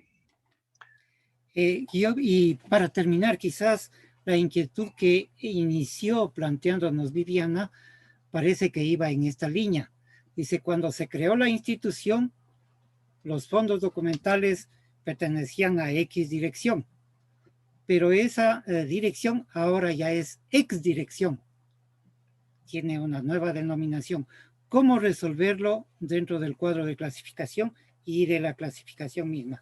Y para terminar, quizás la inquietud que inició planteándonos Viviana parece que iba en esta línea. Dice, cuando se creó la institución, los fondos documentales pertenecían a X dirección, pero esa dirección ahora ya es exdirección. Tiene una nueva denominación. ¿Cómo resolverlo dentro del cuadro de clasificación y de la clasificación misma?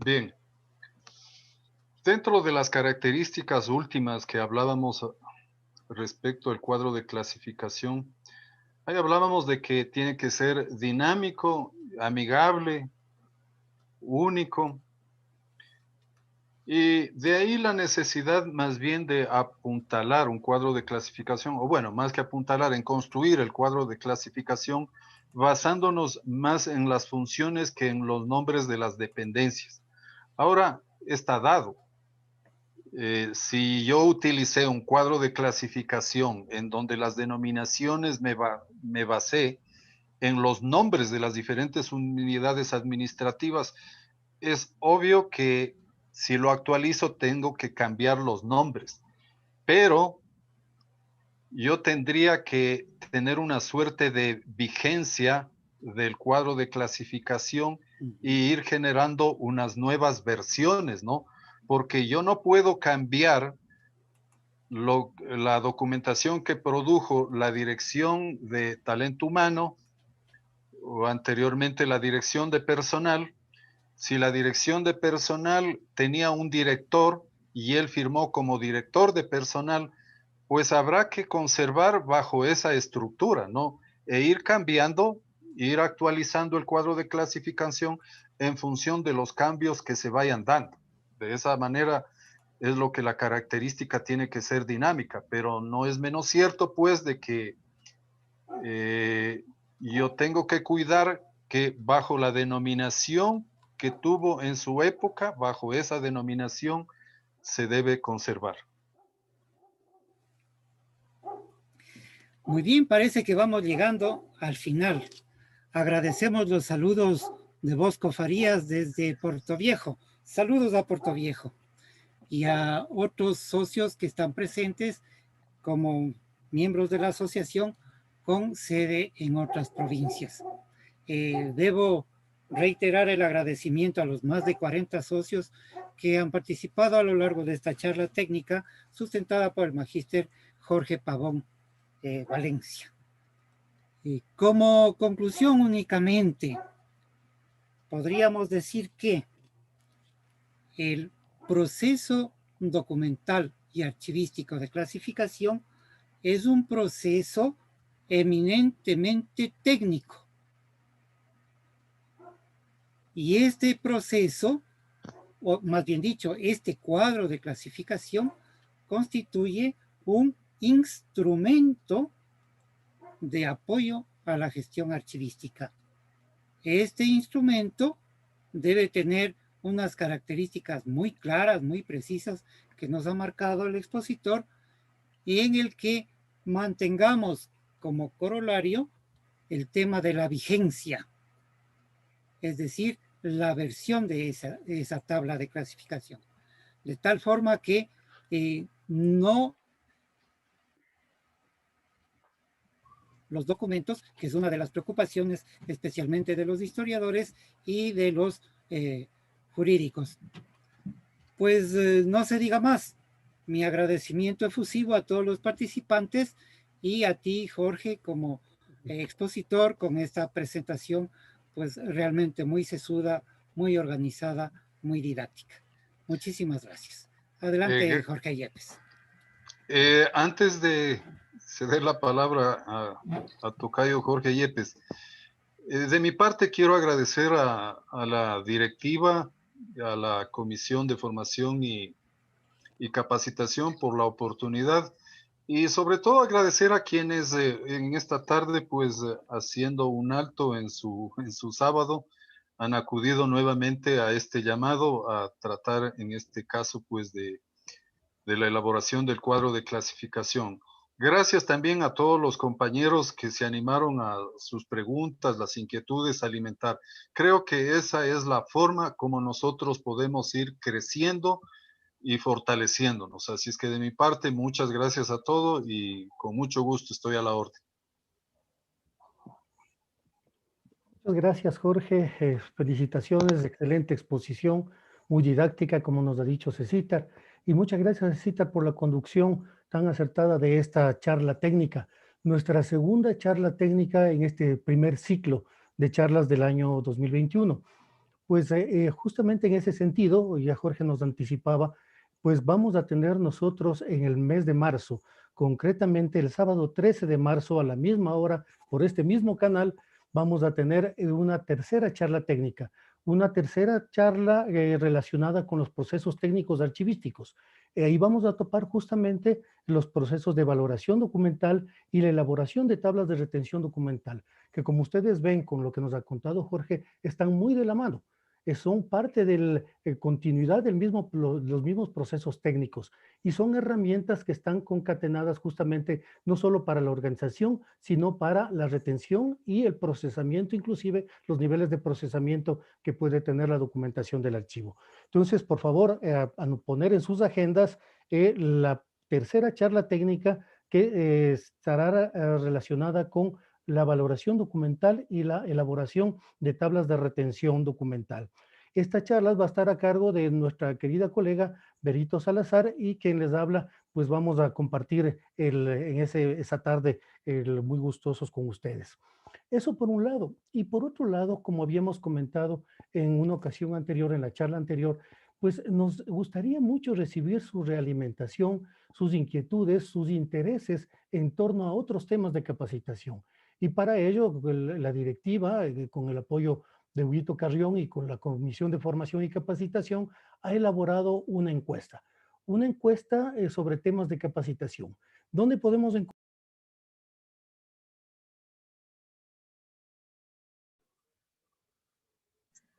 Bien. Dentro de las características últimas que hablábamos respecto al cuadro de clasificación, ahí hablábamos de que tiene que ser dinámico, amigable, único, y de ahí la necesidad más bien de apuntalar un cuadro de clasificación, o bueno, más que apuntalar, en construir el cuadro de clasificación basándonos más en las funciones que en los nombres de las dependencias. Ahora está dado. Si yo utilicé un cuadro de clasificación en donde las denominaciones me basé en los nombres de las diferentes unidades administrativas, es obvio que si lo actualizo tengo que cambiar los nombres, pero yo tendría que tener una suerte de vigencia del cuadro de clasificación y ir generando unas nuevas versiones, ¿no? Porque yo no puedo cambiar la documentación que produjo la Dirección de Talento Humano o anteriormente la Dirección de Personal. Si la Dirección de Personal tenía un director y él firmó como director de personal, pues habrá que conservar bajo esa estructura, ¿no? E ir cambiando, ir actualizando el cuadro de clasificación en función de los cambios que se vayan dando. De esa manera es lo que la característica tiene que ser dinámica, pero no es menos cierto, pues, de que yo tengo que cuidar que bajo la denominación que tuvo en su época, bajo esa denominación se debe conservar. Muy bien, parece que vamos llegando al final. Agradecemos los saludos de Bosco Farías desde Puerto Viejo. Saludos a Puerto Viejo. Y a otros socios que están presentes como miembros de la asociación con sede en otras provincias. Debo reiterar el agradecimiento a los más de 40 socios que han participado a lo largo de esta charla técnica sustentada por el magíster Jorge Pavón Valencia. Como conclusión únicamente, podríamos decir que el proceso documental y archivístico de clasificación es un proceso eminentemente técnico. Y este proceso, o más bien dicho, este cuadro de clasificación constituye un instrumento de apoyo a la gestión archivística. Este instrumento debe tener unas características muy claras, muy precisas, que nos ha marcado el expositor, y en el que mantengamos como corolario el tema de la vigencia, es decir, la versión de esa tabla de clasificación, de tal forma que no los documentos, que es una de las preocupaciones especialmente de los historiadores y de los jurídicos. Pues no se diga más. Mi agradecimiento efusivo a todos los participantes y a ti, Jorge, como expositor con esta presentación, pues realmente muy sesuda, muy organizada, muy didáctica. Muchísimas gracias. Adelante, Jorge Yepes. Antes de ceder la palabra a tocayo Jorge Yepes, de mi parte quiero agradecer a la directiva, a la Comisión de Formación y Capacitación por la oportunidad y sobre todo agradecer a quienes en esta tarde, pues haciendo un alto en su sábado, han acudido nuevamente a este llamado a tratar en este caso pues de la elaboración del cuadro de clasificación. Gracias también a todos los compañeros que se animaron a sus preguntas, las inquietudes, a alimentar. Creo que esa es la forma como nosotros podemos ir creciendo y fortaleciéndonos. Así es que de mi parte, muchas gracias a todos y con mucho gusto estoy a la orden. Muchas gracias, Jorge. Felicitaciones, excelente exposición, muy didáctica, como nos ha dicho Cecitar. Y muchas gracias, Cecitar, por la conducción tan acertada de esta charla técnica. Nuestra segunda charla técnica en este primer ciclo de charlas del año 2021. Pues justamente en ese sentido, ya Jorge nos anticipaba, pues vamos a tener nosotros en el mes de marzo, concretamente el sábado 13 de marzo a la misma hora, por este mismo canal, vamos a tener una tercera charla técnica, una tercera charla relacionada con los procesos técnicos archivísticos. Ahí vamos a topar justamente los procesos de valoración documental y la elaboración de tablas de retención documental, que como ustedes ven con lo que nos ha contado Jorge, están muy de la mano. Son parte de la continuidad del los mismos procesos técnicos y son herramientas que están concatenadas justamente no solo para la organización, sino para la retención y el procesamiento, inclusive los niveles de procesamiento que puede tener la documentación del archivo. Entonces, por favor, a poner en sus agendas la tercera charla técnica que estará relacionada con la valoración documental y la elaboración de tablas de retención documental. Esta charla va a estar a cargo de nuestra querida colega Berito Salazar y quien les habla, pues vamos a compartir en esa tarde muy gustosos con ustedes. Eso por un lado. Y por otro lado, como habíamos comentado en una ocasión anterior, en la charla anterior, pues nos gustaría mucho recibir su realimentación, sus inquietudes, sus intereses en torno a otros temas de capacitación. Y para ello, la directiva, con el apoyo de Huito Carrión y con la Comisión de Formación y Capacitación, ha elaborado una encuesta sobre temas de capacitación. ¿Dónde podemos encontrar?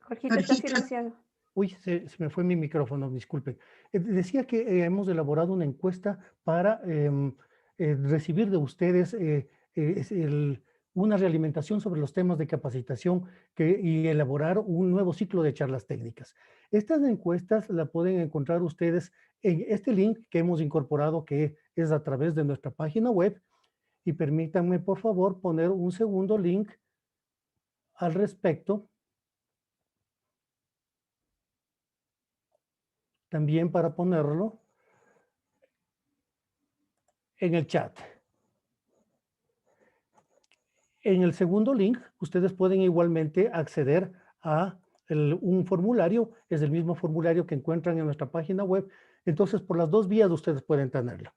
Jorgito, está silenciado. Uy, se me fue mi micrófono, disculpen. Decía que hemos elaborado una encuesta para recibir de ustedes una realimentación sobre los temas de capacitación y elaborar un nuevo ciclo de charlas técnicas. Estas encuestas la pueden encontrar ustedes en este link que hemos incorporado, que es a través de nuestra página web. Y permítanme, por favor, poner un segundo link al respecto. También para ponerlo en el chat. En el segundo link, ustedes pueden igualmente acceder a un formulario, es el mismo formulario que encuentran en nuestra página web, entonces por las dos vías ustedes pueden tenerlo.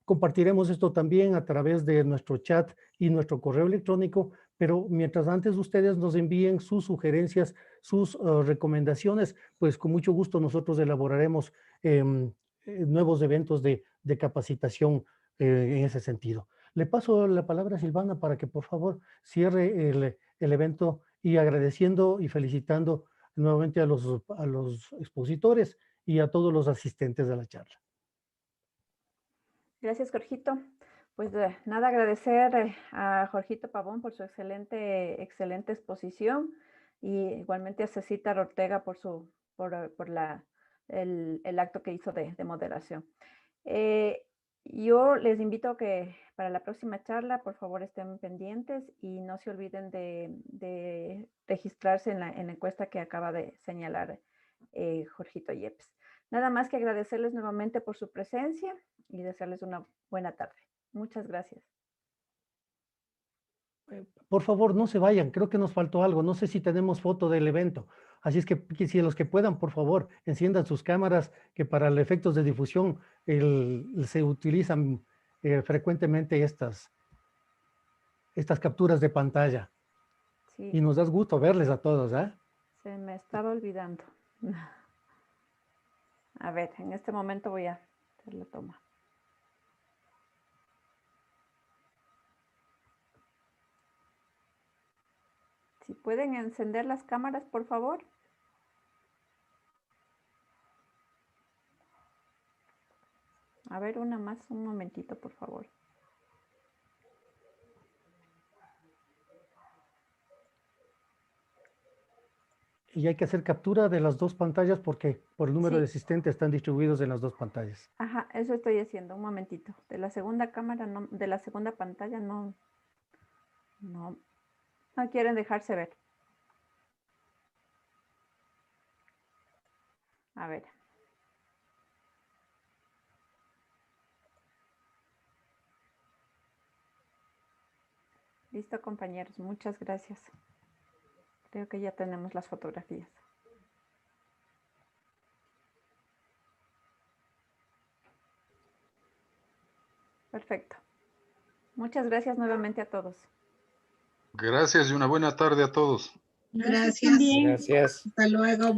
Compartiremos esto también a través de nuestro chat y nuestro correo electrónico, pero mientras antes ustedes nos envíen sus sugerencias, sus recomendaciones, pues con mucho gusto nosotros elaboraremos nuevos eventos de capacitación en ese sentido. Le paso la palabra a Silvana para que por favor cierre el evento y agradeciendo y felicitando nuevamente a los expositores y a todos los asistentes de la charla. Gracias, Jorgito. Pues nada, agradecer a Jorgito Pavón por su excelente exposición y igualmente a Cecita Ortega por el acto que hizo de moderación. Yo les invito a que para la próxima charla, por favor, estén pendientes y no se olviden de registrarse en la encuesta que acaba de señalar Jorgito Yepes. Nada más que agradecerles nuevamente por su presencia y desearles una buena tarde. Muchas gracias. Por favor, no se vayan, creo que nos faltó algo. No sé si tenemos foto del evento. Así es que si los que puedan, por favor, enciendan sus cámaras, que para los efectos de difusión se utilizan frecuentemente estas capturas de pantalla. Sí. Y nos da gusto verles a todos, ¿eh? Se me estaba olvidando. A ver, en este momento voy a hacer la toma. Si pueden encender las cámaras, por favor. A ver, una más, un momentito, por favor. Y hay que hacer captura de las dos pantallas porque por el número de asistentes están distribuidos en las dos pantallas. Ajá, eso estoy haciendo, un momentito. De la segunda cámara, no, de la segunda pantalla no quieren dejarse ver. A ver. Listo, compañeros, muchas gracias. Creo que ya tenemos las fotografías. Perfecto. Muchas gracias nuevamente a todos. Gracias y una buena tarde a todos. Gracias. Gracias. Hasta luego.